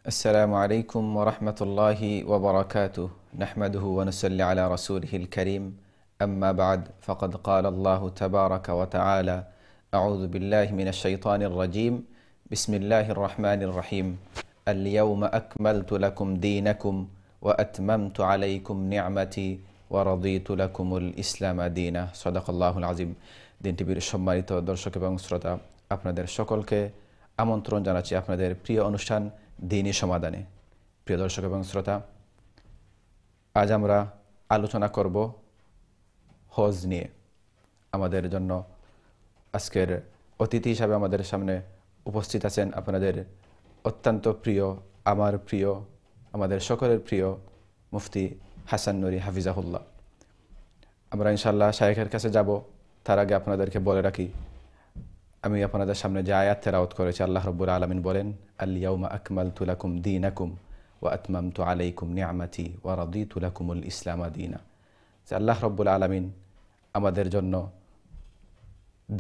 السلام عليكم ورحمة الله وبركاته نحمده ونصلي على رسوله الكريم أما بعد فقد قال الله تبارك وتعالى أعوذ بالله من الشيطان الرجيم بسم الله الرحمن الرحيم اليوم أكملت لكم دينكم وأتممت عليكم نعمتي ورضيت لكم الإسلام دينا صدق الله العظيم দিন টিভির সম্মানিত দর্শক এবং শ্রোতা আপনাদের সকলকে আমন্ত্রণ জানাচ্ছি আপনাদের প্রিয় অনুষ্ঠান দিনী সমাধানে। প্রিয় দর্শক এবং শ্রোতা, আজ আমরা আলোচনা করব হজ নিয়ে। আমাদের জন্য আজকের অতিথি হিসাবে আমাদের সামনে উপস্থিত আছেন আপনাদের অত্যন্ত প্রিয়, আমার প্রিয়, আমাদের সকলের প্রিয় মুফতি হাসান নুরি হাফিজাহুল্লাহ। আমরা ইনশাআল্লাহ শায়েখের কাছে যাব। তার আগে আপনাদেরকে বলে রাখি, আমি আপনাদের সামনে যে আয়াত তেলাওয়াত করেছি, আল্লাহ রাব্বুল আলামিন বলেন, আল ইয়াউমা আকমালতু লাকুম দীনাকুম ওয়া আতমামতু আলাইকুম নি'মাতি ওয়া রাদিতু লাকুমুল ইসলাম দীনা। যে আল্লাহ রাব্বুল আলামিন আমাদের জন্য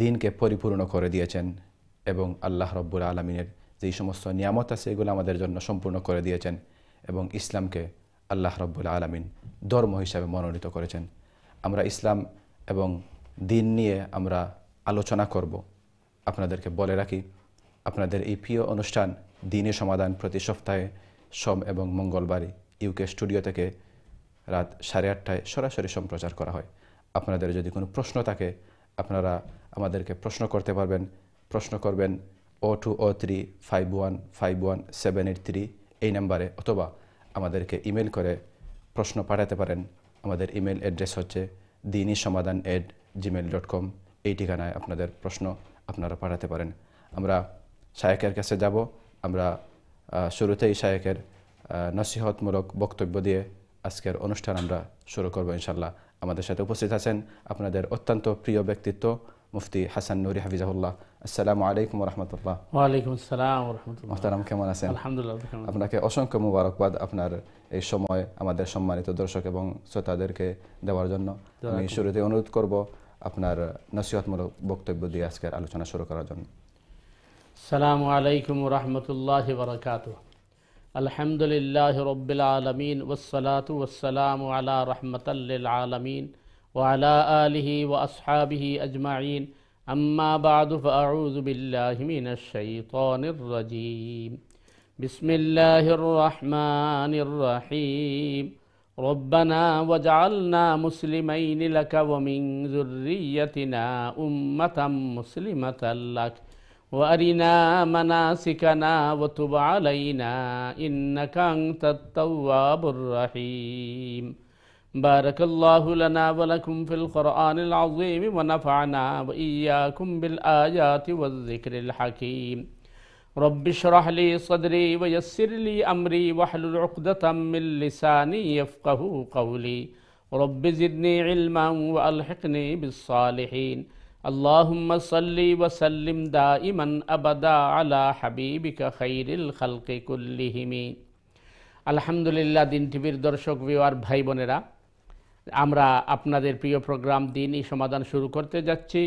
দিনকে পরিপূর্ণ করে দিয়েছেন এবং আল্লাহ রাব্বুল আলামিনের যেই সমস্ত নিয়ামত আছে এগুলো আমাদের জন্য সম্পূর্ণ করে দিয়েছেন এবং ইসলামকে আল্লাহ রাব্বুল আলামিন ধর্ম হিসাবে মনোনীত করেছেন। আমরা ইসলাম এবং দিন নিয়ে আমরা আলোচনা করব। আপনাদেরকে বলে রাখি, আপনাদের এই প্রিয় অনুষ্ঠান দিনী সমাধান প্রতি সপ্তাহে সোম এবং মঙ্গলবার ইউকে স্টুডিও থেকে রাত 8:30টায় সরাসরি সম্প্রচার করা হয়। আপনাদের যদি কোনো প্রশ্ন থাকে আপনারা আমাদেরকে প্রশ্ন করতে পারবেন। প্রশ্ন করবেন 02035151 এই নাম্বারে, অথবা আমাদেরকে ইমেল করে প্রশ্ন পাঠাতে পারেন। আমাদের ইমেল অ্যাড্রেস হচ্ছে dinisomadhan@gmail.com। এই ঠিকানায় আপনাদের প্রশ্ন আপনারা পাঠাতে পারেন। আমরা শায়েখের কাছে যাব। আমরা শুরুতেই শায়েখের নসিহতমূলক বক্তব্য দিয়ে আজকের অনুষ্ঠান আমরা শুরু করব ইনশাআল্লাহ। আমাদের সাথে উপস্থিত আছেন আপনাদের অত্যন্ত প্রিয় ব্যক্তিত্ব মুফতি হাসান নুরি হাফিজাহুল্লাহ। আসসালামু আলাইকুম ওয়া রাহমাতুল্লাহ। ওয়া আলাইকুম আসসালাম ওয়া রাহমাতুল্লাহ। মুহতারাম, কেমন আছেন? আলহামদুলিল্লাহ। আপনাকে অসংখ্য মুবারকবাদ আপনার এই সময় আমাদের সম্মানিত দর্শক এবং শ্রোতাদেরকে দেওয়ার জন্য। আমি শুরুতে অনুরোধ করব আপনার নসিহতমূলক বক্তব্য দিয়ে আজকের আলোচনা শুরু করার জন্য। আসসালামু আলাইকুম ওয়া রাহমাতুল্লাহি ওয়া বারাকাতুহু। আলহামদুলিল্লাহি রাব্বিল আলামিন ওয়াস সালাতু ওয়াস সালামু আলা রাহমাতাল লিল আলামিন ওয়া আলা আলিহি ওয়া আসহাবিহি আজমাইন। আম্মা বা'দু ফাআউযু বিল্লাহি মিনাশ শাইতানির রাজীম। বিসমিল্লাহির রাহমানির রাহিম। ربنا وجعلنا مسلمين لك ومن ذريتنا أمة مسلمة لك وأرنا مناسكنا وتب علينا إنك أنت التواب الرحيم. بارك الله لنا ولكم في القرآن العظيم ونفعنا وإياكم بالآيات والذكر الحكيم. رب اشرح لي صدري ويسر لي أمري واحلل عقدة من لساني يفقهوا قولي. رب زدني علما وألحقني بالصالحين. اللهم صل وسلم دائما أبدا على حبيبك خير الخلق كلهم. আলহামদুলিল্লাহ। দিন টিভির দর্শক ভিউয়ার ভাই বোনেরা, আমরা আপনাদের প্রিয় প্রোগ্রাম দিনী সমাধান শুরু করতে যাচ্ছি।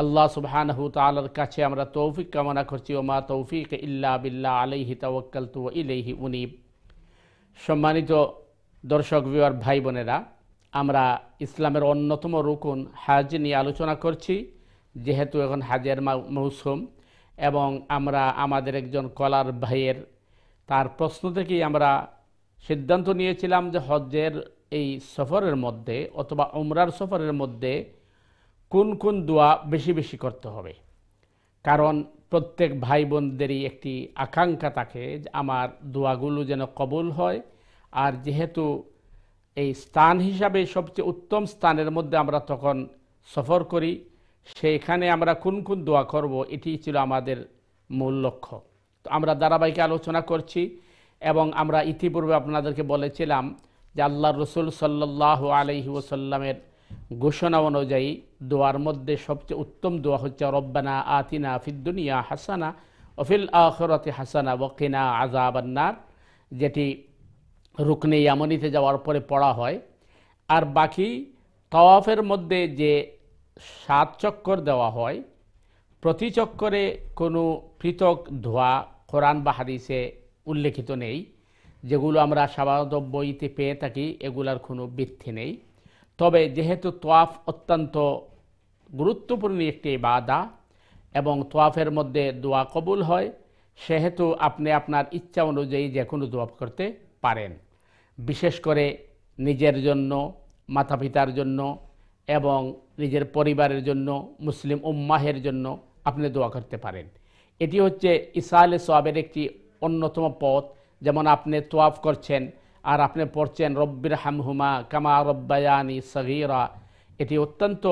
আল্লাহ সুবহানাহু তাআলার কাছে আমরা তৌফিক কামনা করছি। ওমা তৌফিক ইল্লা বিল্লাহ আলাইহি তাওয়াক্কালতু ওয়া ইলাইহি উনীব। সম্মানিত দর্শক ভিউয়ার ভাই বোনেরা, আমরা ইসলামের অন্যতম রুকুন হাজ নিয়ে আলোচনা করছি। যেহেতু এখন হাজের মৌসুম এবং আমরা আমাদের একজন কলার ভাইয়ের তার প্রশ্ন থেকেই আমরা সিদ্ধান্ত নিয়েছিলাম যে হজ্জের এই সফরের মধ্যে অথবা উমরার সফরের মধ্যে কোন কোন দোয়া বেশি বেশি করতে হবে। কারণ প্রত্যেক ভাই বোনদেরই একটি আকাঙ্ক্ষা থাকে যে আমার দোয়াগুলো যেন কবুল হয়। আর যেহেতু এই স্থান হিসাবে সবচেয়ে উত্তম স্থানের মধ্যে আমরা তখন সফর করি, সেইখানে আমরা কোন কোন দোয়া করব, এটি ছিল আমাদের মূল লক্ষ্য। তো আমরা ধারাবাহিক আলোচনা করছি এবং আমরা ইতিপূর্বে আপনাদেরকে বলেছিলাম যে আল্লাহর রাসূল সাল্লাল্লাহু আলাইহি ওয়াসাল্লামের ঘোষণা অনুযায়ী দোয়ার মধ্যে সবচেয়ে উত্তম দোয়া হচ্ছে রব্বানা আতিনা ফিদ দুনিয়া হাসানা ওয়া ফিল আখিরাতি হাসানা ওয়া কিনা আযাবান নার, যেটি রুকনে ইয়ামানিতে যাওয়ার পরে পড়া হয়। আর বাকি তাওয়াফের মধ্যে যে 7 চক্কর দেওয়া হয়, প্রতি চক্করে কোনো পৃথক দোয়া কোরআন বা হাদিসে উল্লেখিত নেই, যেগুলো আমরা সাধারণত বইতে পেয়ে থাকি এগুলার কোনো ভিত্তি নেই। তবে যেহেতু তোয়াফ অত্যন্ত গুরুত্বপূর্ণ একটি ইবাদত এবং তোয়াফের মধ্যে দোয়া কবুল হয়, সেহেতু আপনি আপনার ইচ্ছা অনুযায়ী যে কোনো দোয়া করতে পারেন। বিশেষ করে নিজের জন্য, মাতা পিতার জন্য এবং নিজের পরিবারের জন্য, মুসলিম উম্মাহের জন্য আপনি দোয়া করতে পারেন। এটি হচ্ছে ইসালে সওয়াবের একটি অন্যতম পথ। যেমন আপনি তোয়াফ করছেন আর আপনি পড়ছেন রব্বির হামহুমা কামা রব্বায়ানি সগীরা, এটি অত্যন্ত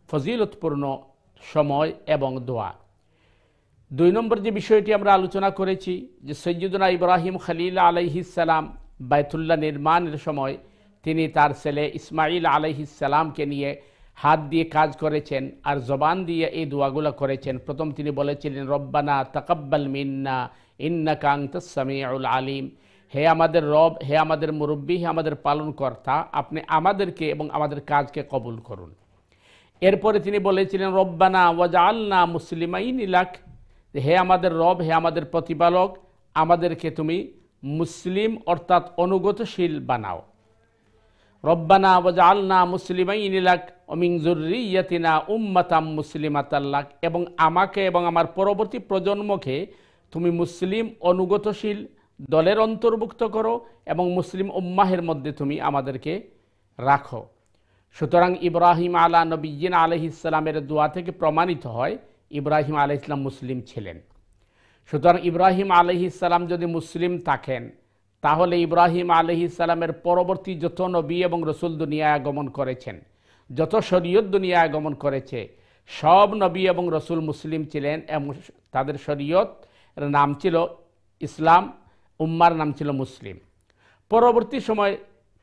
ফজিলতপূর্ণ সময় এবং দোয়া। 2 নম্বর যে বিষয়টি আমরা আলোচনা করেছি যে সৈয়দনা ইব্রাহিম খলিল আলাইহিস সালাম বাইতুল্লাহ নির্মাণের সময় তিনি তার ছেলে ইসমাইল আলাইহিস সালামকে নিয়ে হাত দিয়ে কাজ করেছেন আর জবান দিয়ে এই দোয়াগুলো করেছেন। প্রথম তিনি বলেছিলেন রব্বানা তাকাব্বাল মিন্না ইন্নাকা আনতাস সামিউল আলিম, হে আমাদের রব, হে আমাদের মুরব্বী, হে আমাদের পালনকর্তা, আপনি আমাদেরকে এবং আমাদের কাজকে কবুল করুন। এরপরে তিনি বলেছিলেন রব্বানা ওয়াজআলনা মুসলিমাইন লাক, হে আমাদের রব, হে আমাদের প্রতিপালক, আমাদেরকে তুমি মুসলিম অর্থাৎ অনুগতশীল বানাও। রব্বানা ওয়াজআলনা মুসলিমাইন লাক ওয়া মিন যুররিয়্যাতিনা উম্মাতাম মুসলিমাতাল লাক, এবং আমাকে এবং আমার পরবর্তী প্রজন্মকে তুমি মুসলিম অনুগতশীল দলের অন্তর্ভুক্ত করো এবং মুসলিম উম্মাহের মধ্যে তুমি আমাদেরকে রাখো। সুতরাং ইব্রাহিম আলা নবিয়্যিন আলাইহিস সালামের দোয়া থেকে প্রমাণিত হয় ইব্রাহিম আলাইহিস সালাম মুসলিম ছিলেন। সুতরাং ইব্রাহিম আলাইহিস সালাম যদি মুসলিম থাকেন, তাহলে ইব্রাহিম আলাইহিস সালামের পরবর্তী যত নবী এবং রসুল দুনিয়ায় আগমন করেছেন, যত শরীয়ত দুনিয়ায় আগমন করেছে, সব নবী এবং রসুল মুসলিম ছিলেন এবং তাদের শরীয়ত নাম ছিল ইসলাম, উম্মার নাম ছিল মুসলিম। পরবর্তী সময়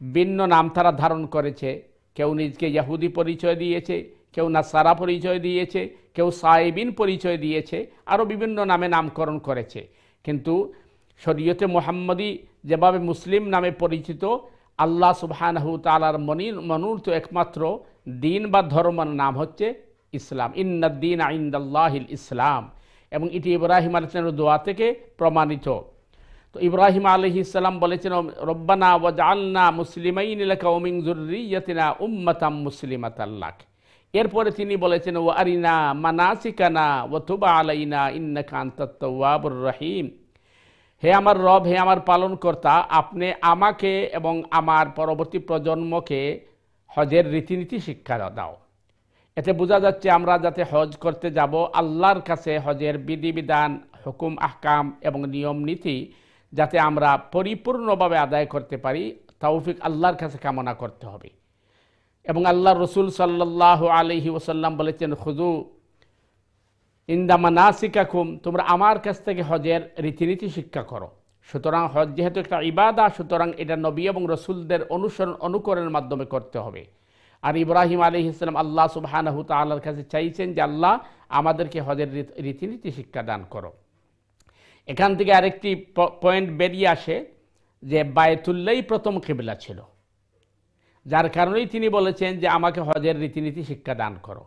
ভিন্ন নাম তারা ধারণ করেছে। কেউ নিজকে ইহুদি পরিচয় দিয়েছে, কেউ নাসারা পরিচয় দিয়েছে, কেউ সাইবিন পরিচয় দিয়েছে, আরও বিভিন্ন নামে নামকরণ করেছে। কিন্তু শরীয়তে মুহাম্মদী যেভাবে মুসলিম নামে পরিচিত, আল্লাহ সুবহানাহু তাআলার মনোনীত একমাত্র দিন বা ধর্মের নাম হচ্ছে ইসলাম। ইন্নাদ-দীনা ইনদাল্লাহিল ইসলাম, এবং এটি ইব্রাহিম আলাইহিস সালামের দোয়া থেকে প্রমাণিত। তো ইব্রাহিম আলাইহিস সালাম বলেছেন রব্বানা ওয়াজআলনা মুসলিমাইন লাকা ওয়া মিন যুররিয়্যাতিনা উম্মাতাম মুসলিমাতাল লাক। এরপরে তিনি বলেছেন ওয়া আরিনা মানাসিকানা ওয়া তুব আলাইনা ইন্নাকা আনতাত তাওয়াবুর রহিম, হে আমার রব, হে আমার পালনকর্তা, আপনি আমাকে এবং আমার পরবর্তী প্রজন্মকে হজের রীতিনীতি শিক্ষা দাও। এতে বোঝা যাচ্ছে আমরা যাতে হজ করতে যাব, আল্লাহর কাছে হজের বিধিবিধান, হুকুম আহকাম এবং নিয়ম নীতি যাতে আমরা পরিপূর্ণভাবে আদায় করতে পারি, তৌফিক আল্লাহর কাছে কামনা করতে হবে। এবং আল্লাহ রসুল সাল্লাল্লাহু আলাইহি ওয়াসাল্লাম বলেছেন খুযু ইনদা মানাসিকাকুম, তোমরা আমার কাছ থেকে হজের রীতিনীতি শিক্ষা করো। সুতরাং হজ যেহেতু একটা ইবাদত, সুতরাং এটা নবী এবং রসুলদের অনুকরণের মাধ্যমে করতে হবে। আর ইব্রাহিম আলাইহিস সালাম আল্লাহ সুবহানাহু তাআলার কাছে চাইছেন যে আল্লাহ আমাদেরকে হজের রীতিনীতি শিক্ষা দান করো। এখান থেকে আরেকটি পয়েন্ট বেরিয়ে আসে যে বায়তুল্লাহই প্রথম কিবলা ছিল, যার কারণেই তিনি বলেছেন যে আমাকে হজের রীতিনীতি শিক্ষা দান করো।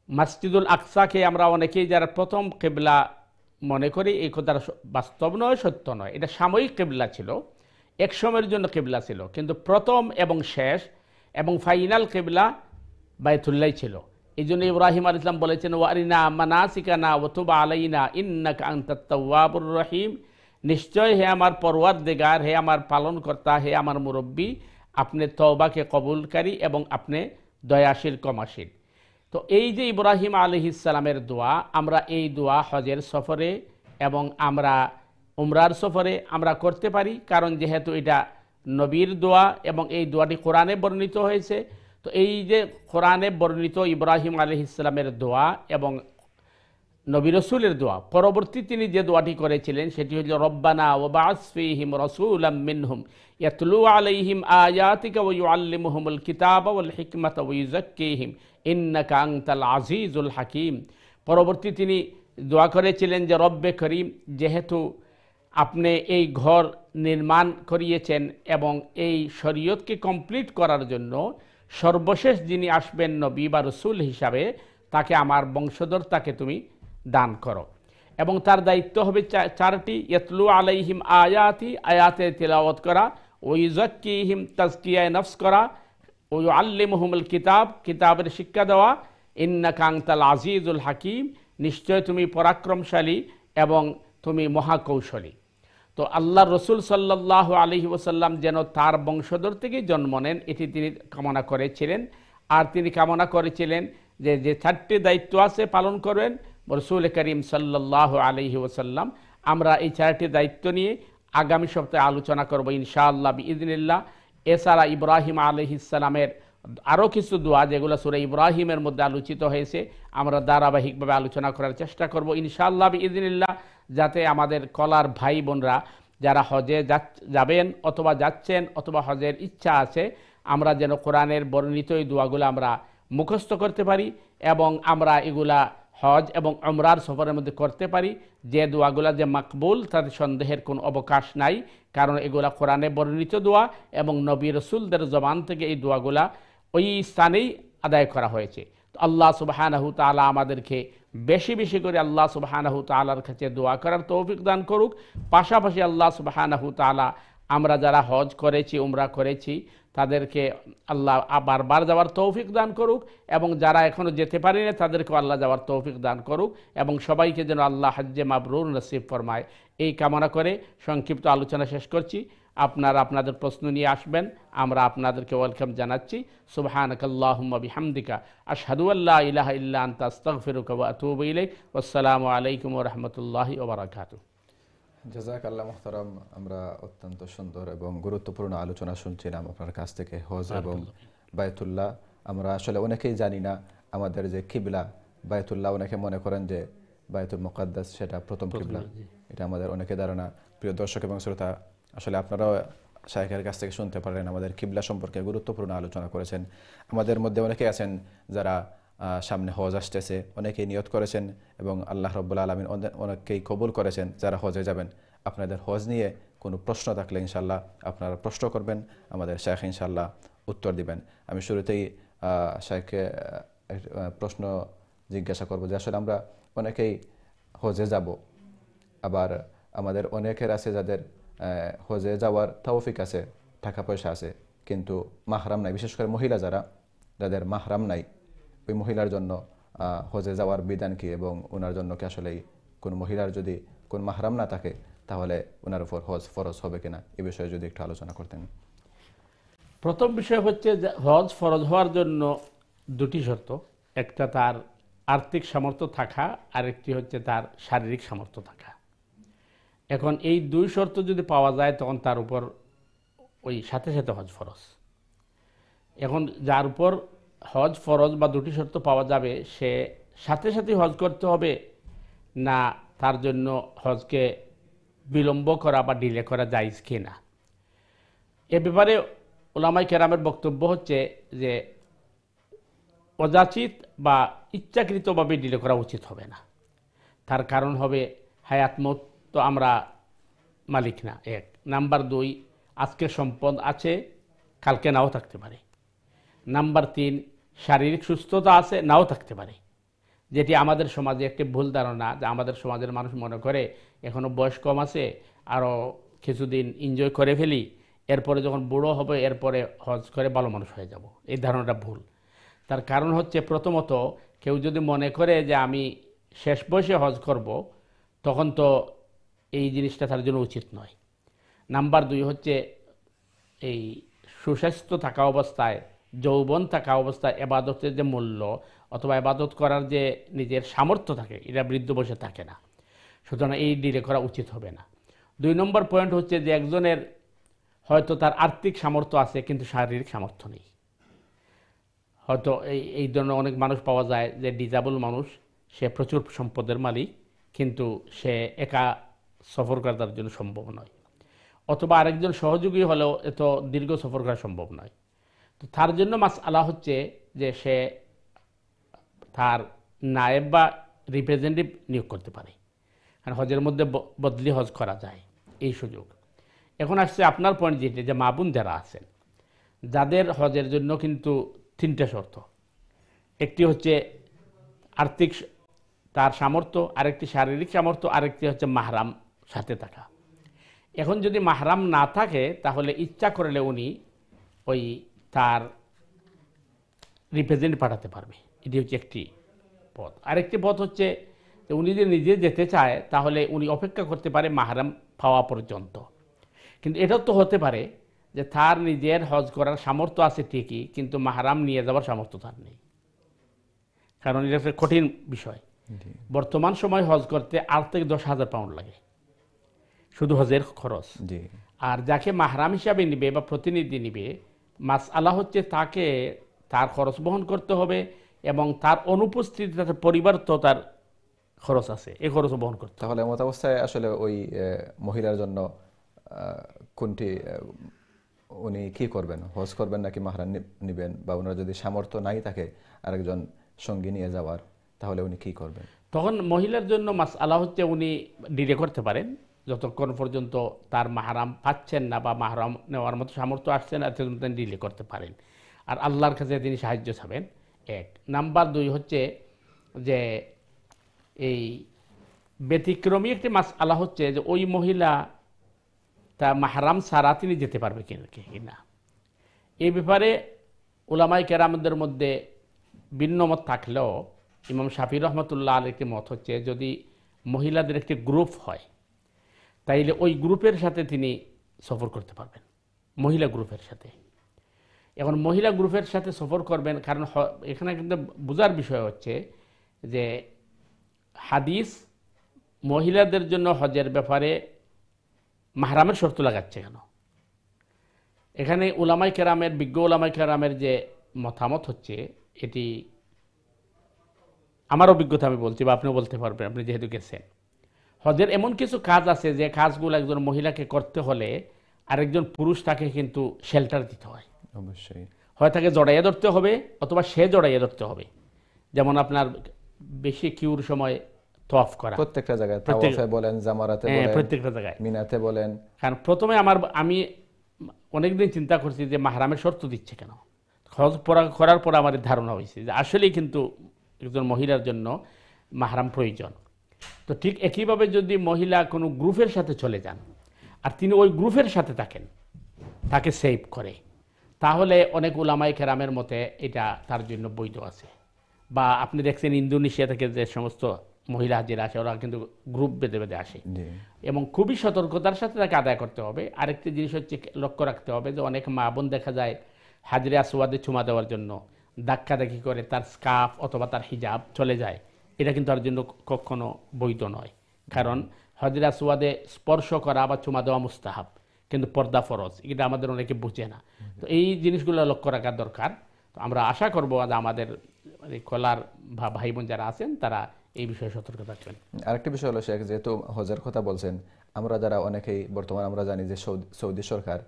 মসজিদুল আকসাকে আমরা অনেকেই যারা প্রথম কিবলা মনে করি, এই কথাটা বাস্তব নয়, সত্য নয়। এটা সাময়িক কিবলা ছিল, এক সময়ের জন্য কিবলা ছিল, কিন্তু প্রথম এবং শেষ এবং ফাইনাল কিবলা বায়তুল্লাহ ছিল। এই জন্য ইব্রাহিম আলাইহিস সালাম বলেছেন ওয়ারিনা মানাসিকানা ওয়া তুব আলাইনা ইন্নাকা আনতাত তাওয়াবুর রহিম, নিশ্চয় হে আমার পরওয়ারদিগার, হে আমার পালনকর্তা, হে আমার মুরব্বী, আপনি তওবাকে কবুলকারী এবং আপনি দয়াশীল ক্ষমাশীল। তো এই যে ইব্রাহিম আলাইহিস সালামের দোয়া, আমরা এই দোয়া হজের সফরে এবং আমরা উমরার সফরে আমরা করতে পারি, কারণ যেহেতু এটা নবীর দোয়া এবং এই দোয়াটি কোরআনে বর্ণিত হয়েছে। তো এই যে কোরআনে বর্ণিত ইব্রাহিম আলাইহিস সালামের দোয়া এবং নবী রসুলের দোয়া, পরবর্তী তিনি যে দোয়াটি করেছিলেন সেটি হল রব্বানা ওয়াবআস ফীহিম রাসূলাম মিনহুম ইয়াতলু আলাইহিম আয়াতিকা ওয়া ইউআল্লিমুহুমুল কিতাবা ওয়াল হিকমাতা ওয়া ইউযাক্কিহিম ইন্নাকা আনতাল আজিজুল হাকীম। পরবর্তী তিনি দোয়া করেছিলেন যে রব্বে করিম, যেহেতু আপনি এই ঘর নির্মাণ করিয়েছেন এবং এই শরীয়তকে কমপ্লিট করার জন্য সর্বশেষ যিনি আসবেন নবী বা রসুল হিসাবে, তাকে আমার বংশধর, তাকে তুমি দান করো। এবং তার দায়িত্ব হবে চারটি, ইয়াতলু আলাইহিম আয়াতি, আয়াতে তিলাওয়াত করা, ও ইউযাক্কিহিম, তাজকিয়ায়ে নফস করা, ও ইউআল্লিমুহুমুল কিতাব, কিতাবের শিক্ষা দেওয়া, ইন্নাকা আনতাল আজিজুল হাকিম, নিশ্চয় তুমি পরাক্রমশালী এবং তুমি মহাকৌশলী। তো আল্লাহর রসুল সাল্লাল্লাহু আলাইহি ওয়াসাল্লাম যেন তার বংশধর থেকেই জন্ম নেন, এটি তিনি কামনা করেছিলেন। আর তিনি কামনা করেছিলেন যে যে চারটি দায়িত্ব আছে পালন করবেন রসুল করিম সাল্লাল্লাহু আলাইহি ওয়াসাল্লাম। আমরা এই চারটি দায়িত্ব নিয়ে আগামী সপ্তাহে আলোচনা করব ইনশাআল্লাহ বিইذনিল্লাহ। এছাড়া ইব্রাহিম আলাইহিস সালামের আরও কিছু দোয়া যেগুলো সূরা ইব্রাহিমের মধ্যে আলোচিত হয়েছে আমরা ধারাবাহিকভাবে আলোচনা করার চেষ্টা করব ইনশাআল্লাহ বিইذনিল্লাহ, যাতে আমাদের কলার ভাই বোনরা যারা হজে যাবেন অথবা যাচ্ছেন অথবা হজের ইচ্ছা আছে, আমরা যেন কোরআনের বর্ণিত এই দোয়াগুলো আমরা মুখস্থ করতে পারি এবং আমরা এগুলা হজ এবং উমরার সফরের মধ্যে করতে পারি। যে দোয়াগুলা যে মাকবুল তাতে সন্দেহের কোনো অবকাশ নাই, কারণ এগুলা কোরআনে বর্ণিত দোয়া এবং নবী রসুলদের জবান থেকে এই দোয়াগুলা ওই স্থানেই আদায় করা হয়েছে। তো আল্লাহ সুবহানাহু তাআলা আমাদেরকে বেশি বেশি করে আল্লাহ সুবহানাহু তাআলার কাছে দোয়া করার তৌফিক দান করুক। পাশাপাশি আল্লাহ সুবহানাহু তাআলা আমরা যারা হজ করেছি উমরা করেছি তাদেরকে আল্লাহ বারবার যাওয়ার তৌফিক দান করুক, এবং যারা এখনও যেতে পারেনি তাদেরকেও আল্লাহ যাওয়ার তৌফিক দান করুক, এবং সবাইকে যেন আল্লাহ হজ্জে মাবরুর নসিব ফরমায়। এই কামনা করে সংক্ষিপ্ত আলোচনা শেষ করছি। আপনারা আপনাদের প্রশ্ন নিয়ে আসবেন, আমরা আপনাদেরকে ওয়েলকাম জানাচ্ছি। সুবহানাকাল্লাহুম্মা বিহামদিকা আশহাদু আল্লা ইলাহা ইল্লা আনতা আস্তাগফিরুকা ওয়া আতুবু ইলাইক। ওয়াসসালামু আলাইকুম ওয়া রাহমাতুল্লাহি ওয়া বারাকাতুহু। জাযাকাল্লাহ মুহতারাম, আমরা অত্যন্ত সুন্দর এবং গুরুত্বপূর্ণ আলোচনা শুনছিলাম আপনার কাছ থেকে হজ এবং বায়তুল্লাহ। আমরা আসলে অনেকেই জানি না আমাদের যে কিবলা বায়তুল্লাহ, অনেকে মনে করেন যে বায়তুল মুকাদ্দাস সেটা প্রথম কিবলা, এটা আমাদের অনেকে ধারণা। প্রিয় দর্শক এবং শ্রোতা, আসলে আপনারাও শাইখের কাছ থেকে শুনতে পারেন আমাদের কিবলা সম্পর্কে গুরুত্বপূর্ণ আলোচনা করেছেন। আমাদের মধ্যে অনেকে আছেন যারা সামনে হজ আসতেছে, অনেকেই নিয়ত করেছেন এবং আল্লাহ রাব্বুল আলামিন অনেককেই কবুল করেছেন যারা হজে যাবেন। আপনাদের হজ নিয়ে কোনো প্রশ্ন থাকলে ইনশাল্লাহ আপনারা প্রশ্ন করবেন, আমাদের শাইখ ইনশাল্লাহ উত্তর দিবেন। আমি শুরুতেই শাইখকে প্রশ্ন জিজ্ঞাসা করব যে আসলে আমরা অনেকেই হজে যাব, আবার আমাদের অনেকের আছে যাদের হজে যাওয়ার তৌফিক আছে, টাকা পয়সা আছে, কিন্তু মাহরাম নাই। বিশেষ করে মহিলা যাদের মাহরাম নাই, ওই মহিলার জন্য হজে যাওয়ার বিধান কি, এবং ওনার জন্য কি আসলে কোন মহিলার যদি কোন মাহরাম না থাকে তাহলে ওনার উপর হজ ফরজ হবে কিনা, এই বিষয়ে যদি একটু আলোচনা করতেন। প্রথম বিষয় হচ্ছে যে হজ ফরজ হওয়ার জন্য দুটি শর্ত, একটা তার আর্থিক সামর্থ্য থাকা, আরেকটি হচ্ছে তার শারীরিক সামর্থ্য থাকা। এখন এই দুই শর্ত যদি পাওয়া যায় তখন তার উপর ওই সাথে সাথে হজ ফরজ। এখন যার উপর হজ ফরজ বা দুটি শর্ত পাওয়া যাবে সে সাথে সাথে হজ করতে হবে না, তার জন্য হজকে বিলম্ব করা বা ডিলে করা জায়েজ কিনা, এ ব্যাপারে উলামায়ে কেরামের বক্তব্য হচ্ছে যে অযাচিত বা ইচ্ছাকৃতভাবে ডিলে করা উচিত হবে না। তার কারণ হবে হায়াত মত তো আমরা মালিক না, এক নাম্বার। দুই, আজকে সম্পদ আছে কালকে নাও থাকতে পারে। নাম্বার তিন, শারীরিক সুস্থতা আছে নাও থাকতে পারে, যেটি আমাদের সমাজে একটি ভুল ধারণা, যে আমাদের সমাজের মানুষ মনে করে এখনও বয়স কম আছে, আরও কিছুদিন এনজয় করে ফেলি, এরপরে যখন বুড়ো হবে এরপরে হজ করে ভালো মানুষ হয়ে যাব। এই ধারণাটা ভুল। তার কারণ হচ্ছে প্রথমত কেউ যদি মনে করে যে আমি শেষ বয়সে হজ করব, তখন তো এই জিনিসটা তার জন্য উচিত নয়। নাম্বার দুই হচ্ছে এই সুস্বাস্থ্য থাকা অবস্থায়, যৌবন থাকা অবস্থায় এবাদতের যে মূল্য অথবা এবাদত করার যে নিজের সামর্থ্য থাকে, এটা বৃদ্ধ বয়সে থাকে না, সুতরাং এই ডিলে করা উচিত হবে না। দুই নম্বর পয়েন্ট হচ্ছে যে একজনের হয়তো তার আর্থিক সামর্থ্য আছে কিন্তু শারীরিক সামর্থ্য নেই। হয়তো এই ধরনের অনেক মানুষ পাওয়া যায় যে ডিজাবল মানুষ, সে প্রচুর সম্পদের মালিক কিন্তু সে একা সফর করা তার জন্য সম্ভব নয়, অথবা আরেকজন সহযোগী হলেও এত দীর্ঘ সফর করা সম্ভব নয়। তো তার জন্য মাসআলা হচ্ছে যে সে তার নায়েব বা রিপ্রেজেন্টেটিভ নিয়োগ করতে পারে, কারণ হজের মধ্যে বদলি হজ করা যায় এই সুযোগ। এখন আসছে আপনার পয়েন্ট যেটি, যে মা বোন যারা আছেন যাদের হজের জন্য কিন্তু তিনটে শর্ত। একটি হচ্ছে আর্থিক তার সামর্থ্য, আরেকটি শারীরিক সামর্থ্য, আরেকটি হচ্ছে মাহরাম সাথে থাকা। এখন যদি মাহরাম না থাকে তাহলে ইচ্ছা করলে উনি ওই তার রিপ্রেজেন্ট পাঠাতে পারবে, এটি হচ্ছে একটি পথ। আরেকটি পথ হচ্ছে যে উনি যদি নিজে যেতে চায় তাহলে উনি অপেক্ষা করতে পারে মাহরাম পাওয়া পর্যন্ত। কিন্তু এটাও তো হতে পারে যে তার নিজের হজ করার সামর্থ্য আছে ঠিকই, কিন্তু মাহরাম নিয়ে যাওয়ার সামর্থ্য তার নেই, কারণ এটা একটা কঠিন বিষয়। বর্তমান সময় হজ করতে 8 থেকে 10,000 পাউন্ড লাগে শুধু হজের খরচ। আর যাকে মাহরাম হিসাবে নিবে বা প্রতিনিধি নিবে, মাসআলা হচ্ছে তাকে তার খরচ বহন করতে হবে এবং তার অনুপস্থিতি তার পরিবার তো তার খরচ আছে, এই খরচ বহন করতে। তাহলে এমত অবস্থায় আসলে ওই মহিলার জন্য কোনটি উনি কি করবেন? হজ করবেন নাকি মাহরাম নিবেন? বা ওনার যদি সামর্থ্য নাই থাকে আরেকজন সঙ্গী নিয়ে যাওয়ার, তাহলে উনি কি করবেন? তখন মহিলার জন্য মাসআলা হচ্ছে উনি ডিলে করতে পারেন যতক্ষণ পর্যন্ত তার মাহরাম পাচ্ছেন না বা মাহরাম নেওয়ার মতো সামর্থ্য আসছে না, ততক্ষণ ডিলে করতে পারেন। আর আল্লাহর কাছে তিনি সাহায্য চাবেন, 1 নাম্বার। 2 হচ্ছে যে এই ব্যতিক্রমী একটি মাসআলা হচ্ছে যে ওই মহিলা তা মাহরাম ছাড়া তিনি যেতে পারবে কিনা। এই ব্যাপারে উলামায়ে কেরামদের মধ্যে ভিন্ন মত থাকলেও ইমাম শাফি রহমতুল্লাহ আলাইহির একটি মত হচ্ছে যদি মহিলাদের একটি গ্রুপ হয় তাইলে ওই গ্রুপের সাথে তিনি সফর করতে পারবেন, মহিলা গ্রুপের সাথে। এখন মহিলা গ্রুপের সাথে সফর করবেন, কারণ এখানে কিন্তু বোঝার বিষয় হচ্ছে যে হাদিস মহিলাদের জন্য হজের ব্যাপারে মাহরামের শর্ত লাগাচ্ছে কেন? এখানে উলামায়ে কেরামের, বিজ্ঞ উলামায়ে কেরামের যে মতামত হচ্ছে, এটি আমার অভিজ্ঞতা আমি বলছি বা আপনিও বলতে পারবেন, আপনি যেহেতু গেছেন। হজের এমন কিছু কাজ আছে যে কাজগুলো একজন মহিলাকে করতে হলে আরেকজন পুরুষ তাকে কিন্তু শেল্টার দিতে হয়, অবশ্যই হয় তাকে জড়াইয়া ধরতে হবে অথবা সে জড়াইয়া ধরতে হবে। যেমন আপনার বেশি কিউর সময় তওয়াফ করা, প্রত্যেকটা জায়গায়, তাওয়াফে বলেন, জামারাতে বলেন, প্রত্যেকটা জায়গায়, মিনাতে বলেন। কারণ প্রথমে আমি অনেকদিন চিন্তা করছি যে মাহরামের শর্ত দিচ্ছে কেন। হজ করার পর আমার ধারণা হয়েছে যে আসলেই কিন্তু একজন মহিলার জন্য মাহরাম প্রয়োজন। তো ঠিক একইভাবে যদি মহিলা কোনো গ্রুপের সাথে চলে যান আর তিনি ওই গ্রুপের সাথে থাকেন, তাকে সেভ করে, তাহলে অনেক উলামায়ে কেরামের মতে এটা তার জন্য বৈধ আছে। বা আপনি দেখছেন ইন্দোনেশিয়া থেকে যে সমস্ত মহিলা হাজিরা আসে, ওরা কিন্তু গ্রুপ বেঁধে বেঁধে আসে এবং খুবই সতর্কতার সাথে তাকে আদায় করতে হবে। আরেকটি জিনিস হচ্ছে লক্ষ্য রাখতে হবে যে অনেক মা বোন দেখা যায় হাজরে আসওয়াদে চুমা দেওয়ার জন্য ধাক্কাধাক্কি করে তার স্কার্ফ অথবা তার হিজাব চলে যায়, এটা কিন্তু তার জন্য কখনো বৈধ নয়। কারণ হাজরে আসওয়াদে স্পর্শ করা বা চুমা দেওয়া মুস্তাহাব, কিন্তু পর্দা ফরজ, এটা আমাদের অনেকে বুঝে না। তো এই জিনিসগুলো লক্ষ্য রাখার দরকার। তো আমরা আশা করবো যে আমাদের কলার ভাই বোন যারা আছেন তারা এই বিষয়ে সতর্ক থাকবেন। আরেকটি বিষয় হলো শেখ, যেহেতু হজের কথা বলছেন, আমরা যারা অনেকেই বর্তমানে আমরা জানি যে সৌদি সরকার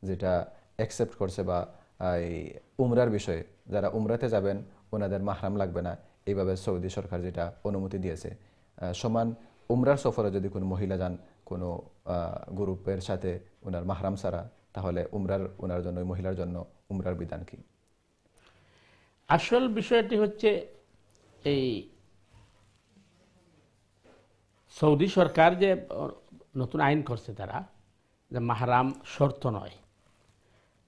যেটা অ্যাকসেপ্ট করছে বা এই উমরার বিষয়ে যারা উমরাতে যাবেন ওনাদের মাহরাম লাগবে না, এইভাবে সৌদি সরকার যেটা অনুমতি দিয়েছে। সমান উমরার সফরে যদি কোনো মহিলা যান কোনো গ্রুপের সাথে ওনার মাহরাম ছাড়া, তাহলে ওনার জন্য, মহিলার জন্য উমরার বিধান কি? আসল বিষয়টি হচ্ছে এই সৌদি সরকার যে নতুন আইন করছে তারা যে মাহরাম শর্ত নয়।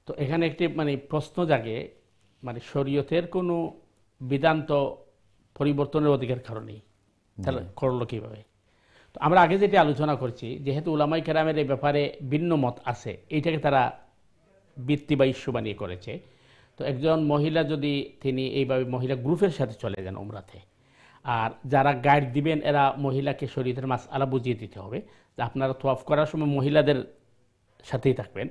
তো এখানে একটি প্রশ্ন জাগে, শরীয়তের কোনো বিধান তো পরিবর্তনের অধিকার কারণেই, তাহলে করলো কীভাবে? তো আমরা আগে যেটি আলোচনা করছি, যেহেতু উলামায়ে কেরামের এই ব্যাপারে ভিন্ন মত আছে, এইটাকে তারা বৃত্তি বা ইস্যু বানিয়ে করেছে। তো একজন মহিলা যদি তিনি এইভাবে মহিলা গ্রুপের সাথে চলে যান উমরাতে, আর যারা গাইড দিবেন এরা মহিলাকে শরীয়তের মাসআলা বুঝিয়ে দিতে হবে যে আপনারা তওয়াফ করার সময় মহিলাদের সাথেই থাকবেন,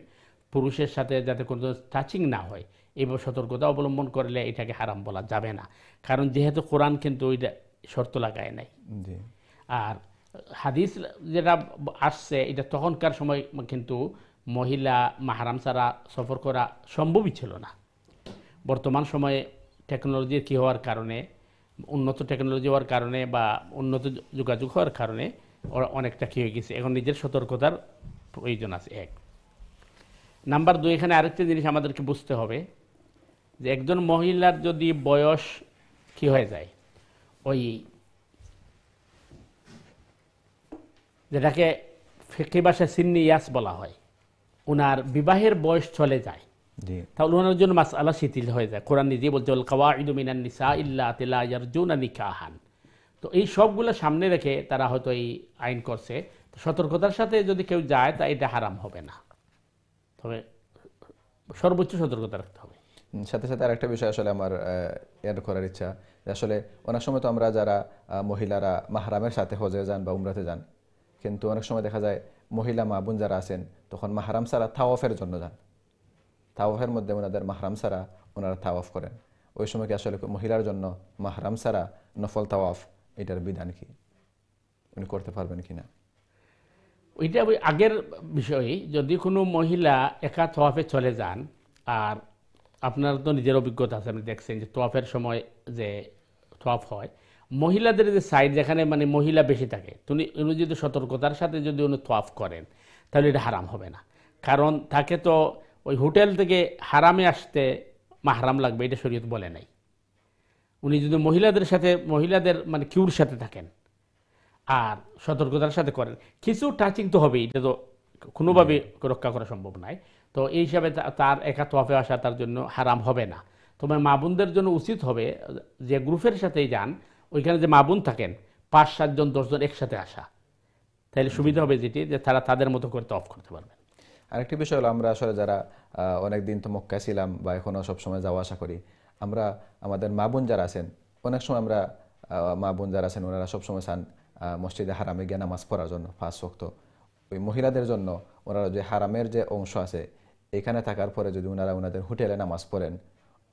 পুরুষের সাথে যাতে কোনো টাচিং না হয়, এইভাবে সতর্কতা অবলম্বন করলে এটাকে হারাম বলা যাবে না। কারণ যেহেতু কোরআন কিন্তু ওইটা শর্ত লাগায় নাই, আর হাদিস যেটা আসছে এটা তখনকার সময় কিন্তু মহিলা মাহরাম ছাড়া সফর করা সম্ভবই ছিল না। বর্তমান সময়ে টেকনোলজির কী হওয়ার কারণে, উন্নত টেকনোলজি হওয়ার কারণে বা উন্নত যোগাযোগ হওয়ার কারণে অনেকটা কী হয়ে গেছে, এখন নিজের সতর্কতার প্রয়োজন আছে। 1 নাম্বার 2, এখানে আরেকটা জিনিস আমাদেরকে বুঝতে হবে যে একজন মহিলার যদি বয়স কী হয়ে যায়, ওই যেটাকে ফিকহি ভাষায় সিন্নি ইয়াস বলা হয়, ওনার বিবাহের বয়স চলে যায়, জি তাহলে ওনার জন্য মাসআলা শিথিল হয়ে যায়। কোরআন নিজেই বলছে ওয়াল কাওয়াইদু মিনান নিসা ইল্লাতি লা ইয়ারজুনা নিকাহান। তো এই সবগুলো সামনে রেখে তারা হয়তো এই আইন করছে। তো সতর্কতার সাথে যদি কেউ যায় তা এটা হারাম হবে না, তবে সর্বোচ্চ সতর্কতা রাখতে হবে। সাথে সাথে আরেকটা বিষয় আসলে আমার এড করার ইচ্ছা, যে আসলে অনেক সময় তো আমরা যারা মহিলারা মাহরামের সাথে হজে যান বা উমরাতে যান, কিন্তু অনেক সময় দেখা যায় মহিলা মা বোন যারা আছেন তখন মাহরাম ছাড়া তাওয়াফের জন্য যান। তাওয়াফের মধ্যে ওনাদের মাহরাম ছাড়া ওনারা তাওয়াফ করেন। ওই সময় কি আসলে মহিলার জন্য মাহরাম ছাড়া নফল তাওয়াফ এটার বিধান কি, উনি করতে পারবেন কিনা? ওইটা ওই আগের বিষয়ে, যদি কোনো মহিলা একা তোয়াফে চলে যান, আর আপনার তো নিজের অভিজ্ঞতা আছে, আপনি দেখছেন যে তোয়াফের সময় যে তোয়াফ হয়, মহিলাদের যে সাইড যেখানে মানে মহিলা বেশি থাকে, উনি যদি সতর্কতার সাথে যদি উনি তোয়াফ করেন তাহলে এটা হারাম হবে না। কারণ তাকে তো ওই হোটেল থেকে হারামে আসতে মাহরাম লাগবে, এটা শরীয়ত বলে নাই। উনি যদি মহিলাদের সাথে, মহিলাদের মানে কিউর সাথে থাকেন আর সতর্কতার সাথে করেন, কিছু টাচিং তো হবে, এটা তো কোনোভাবে রক্ষা করা সম্ভব নয়। তো এই হিসাবে তার একা তোয়াফে আসা তার জন্য হারাম হবে না। তবে মা বোনদের জন্য উচিত হবে যে গ্রুপের সাথেই যান, ওইখানে যে মা বোন থাকেন 5-7 জন 10 জন একসাথে আসা, তাহলে সুবিধা হবে যেটি, যে তারা তাদের মতো করে তোয়াফ করতে পারবেন। আরেকটি বিষয় হলো, আমরা আসলে যারা অনেক দিন তো মক্কায় ছিলাম বা এখনও সবসময় যাওয়া আসা করি, আমরা আমাদের মা বোন যারা আছেন, অনেক সময় আমরা মা বোন যারা আছেন ওনারা সবসময় চান মসজিদে হারামে গিয়ে নামাজ পড়ার জন্য 5 ওয়াক্ত। ওই মহিলাদের জন্য ওনারা যে হারামের যে অংশ আছে এখানে থাকার পরে যদি ওনারা ওনাদের হোটেলে নামাজ পড়েন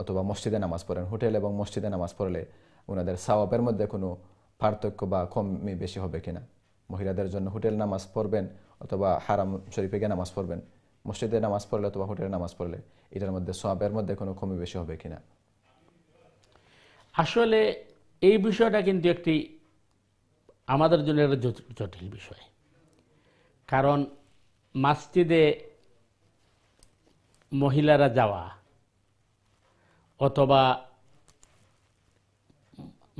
অথবা মসজিদে নামাজ পড়েন, হোটেল এবং মসজিদে নামাজ পড়লে ওনাদের সওয়াবের মধ্যে কোনো পার্থক্য বা কমই বেশি হবে কিনা? মহিলাদের জন্য হোটেল নামাজ পড়বেন অথবা হারাম শরীফে গিয়ে নামাজ পড়বেন, মসজিদে নামাজ পড়লে অথবা হোটেলে নামাজ পড়লে এটার মধ্যে সওয়াবের মধ্যে কোনো কমই বেশি হবে কিনা? আসলে এই বিষয়টা কিন্তু একটি আমাদের জন্য একটা জটিল বিষয়। কারণ মসজিদে মহিলারা যাওয়া অথবা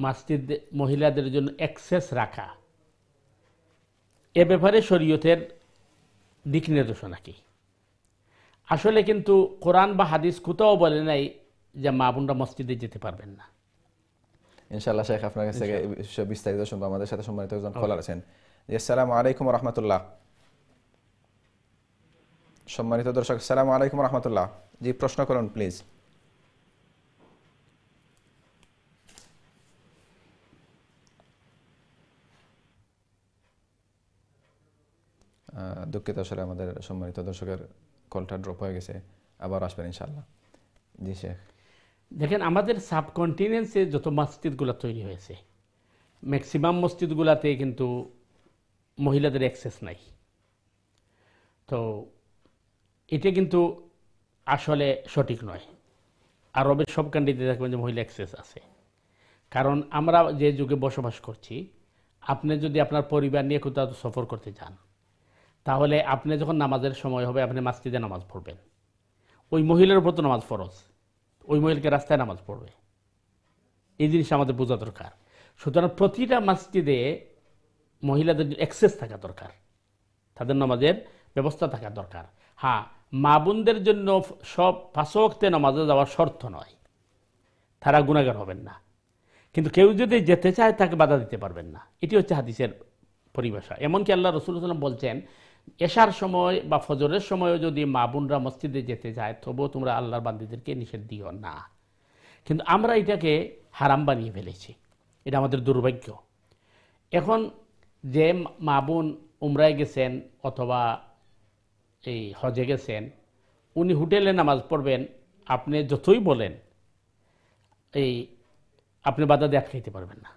মসজিদ মহিলাদের জন্য অ্যাক্সেস রাখা, এ ব্যাপারে শরীয়তের দিক নির্দেশনা কি? আসলে কিন্তু কোরআন বা হাদিস কোথাও বলে নাই যে মা বোনরা মসজিদে যেতে পারবেন না। ইনশাআল্লাহ শেখ আপনার কাছ থেকে বিস্তারিত শুনবো। আমাদের সাথে সম্মানিত একজন কলার আছেন। আসসালামু আলাইকুম ওয়া রাহমাতুল্লাহ। সম্মানিত দর্শক, আসসালামু আলাইকুম ওয়া রাহমাতুল্লাহ। জি, প্রশ্ন করুন প্লিজ। দুঃখিত, আসলে আমাদের সম্মানিত দর্শকের কলটা ড্রপ হয়ে গেছে, আবার আসবেন ইনশাআল্লাহ। জি শেখ। দেখেন, আমাদের সাবকন্টিনেন্সে যত মসজিদগুলো তৈরি হয়েছে, ম্যাক্সিমাম মসজিদগুলোতে কিন্তু মহিলাদের অ্যাক্সেস নাই। তো এটা কিন্তু আসলে সঠিক নয়। আরবের সব কান্ট্রিতে দেখবেন যে মহিলা অ্যাক্সেস আছে। কারণ আমরা যে যুগে বসবাস করছি, আপনি যদি আপনার পরিবার নিয়ে কোথাও সফর করতে চান, তাহলে আপনি যখন নামাজের সময় হবে আপনি মসজিদে নামাজ পড়বেন, ওই মহিলার উপর তো নামাজ ফরজ, ওই মহিলাকে রাস্তায় নামাজ পড়বে। এই জিনিসটা আমাদের বোঝা দরকার। সুতরাং প্রতিটা মসজিদে মহিলাদের অ্যাক্সেস থাকা দরকার, তাদের নামাজের ব্যবস্থা থাকা দরকার। হ্যাঁ, মা বোনদের জন্য সব 5 ওয়াক্তে নামাজে যাওয়ার শর্ত নয়, তারা গুনাহগার হবেন না। কিন্তু কেউ যদি যেতে চায় তাকে বাধা দিতে পারবেন না। এটি হচ্ছে হাদিসের পরিভাষা। এমনকি আল্লাহ রাসূল সাল্লাল্লাহু আলাইহি ওয়াসাল্লাম বলছেন, এশার সময় বা ফজরের সময়ও যদি মা বোনরা মসজিদে যেতে যায় তবুও তোমরা আল্লাহর বান্দীদেরকে নিষেধ দিও না। কিন্তু আমরা এটাকে হারাম বানিয়ে ফেলেছি, এটা আমাদের দুর্ভাগ্য। এখন যে মা বোন উমরায় গেছেন অথবা এই হজে গেছেন, উনি হোটেলে নামাজ পড়বেন, আপনি যতই বলেন এই আপনি বাধা দিয়ে আটকাইতে পারবেন না।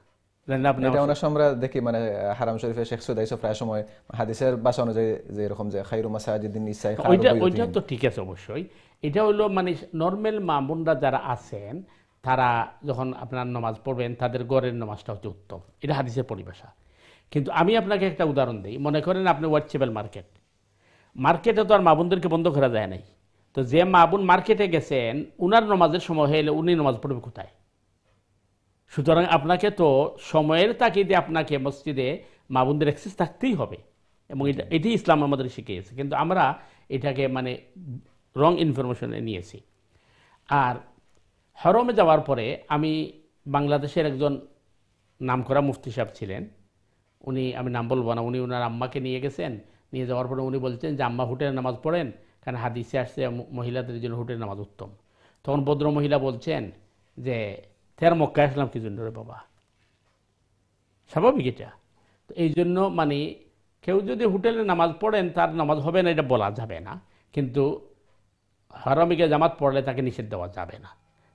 এটা অনেক সময় আমরা দেখি, মানে হারাম শরীফে শেখ সুদাইস প্রায় সময় হাদিসের ভাষা অনুযায়ী যে এরকম যে খায়রু মাসাজিদিন নিসাই, ওইটা তো ঠিক আছে অবশ্যই। এটা হলো মানে নর্মাল মা বোনরা যারা আছেন তারা যখন আপনার নামাজ পড়বেন তাদের ঘরের নামাজটা হচ্ছে উত্তম, এটা হাদিসের পরিভাষা। কিন্তু আমি আপনাকে একটা উদাহরণ দিই। মনে করেন আপনি ওয়াটসেবেল মার্কেটে তো আর মা বোনদেরকে বন্ধ করা যায় নাই। তো যে মা বোন মার্কেটে গেছেন, উনার নামাজের সময় হলে উনি নামাজ পড়বে কোথায়? সুতরাং আপনাকে তো সময়ের তাগিদে আপনাকে মসজিদে মা বোনদের অ্যাক্সেস থাকতেই হবে। এবং এটি ইসলাম আমাদের শিখিয়েছে, কিন্তু আমরা এটাকে মানে রং ইনফরমেশনে নিয়েছি। আর হরমে যাওয়ার পরে আমি বাংলাদেশের একজন নামকরা মুফতি সাহেব ছিলেন, উনি, আমি নাম বলবো না, উনি ওনার আম্মাকে নিয়ে গেছেন। নিয়ে যাওয়ার পরে উনি বলছেন যে আম্মা হোটেলে নামাজ পড়েন, কারণ হাদিসে আসছে মহিলাদের জন্য হোটেলে নামাজ উত্তম। তখন ভদ্র মহিলা বলছেন যে তের মক্কায় আসলাম কি জন্য রে বাবা, স্বাভাবিক এটা। তো এই জন্য মানে কেউ যদি হোটেলে নামাজ পড়েন তার নামাজ হবে না এটা বলা যাবে না, কিন্তু হরমিকে জামাত পড়লে তাকে নিষেধ দেওয়া যাবে না।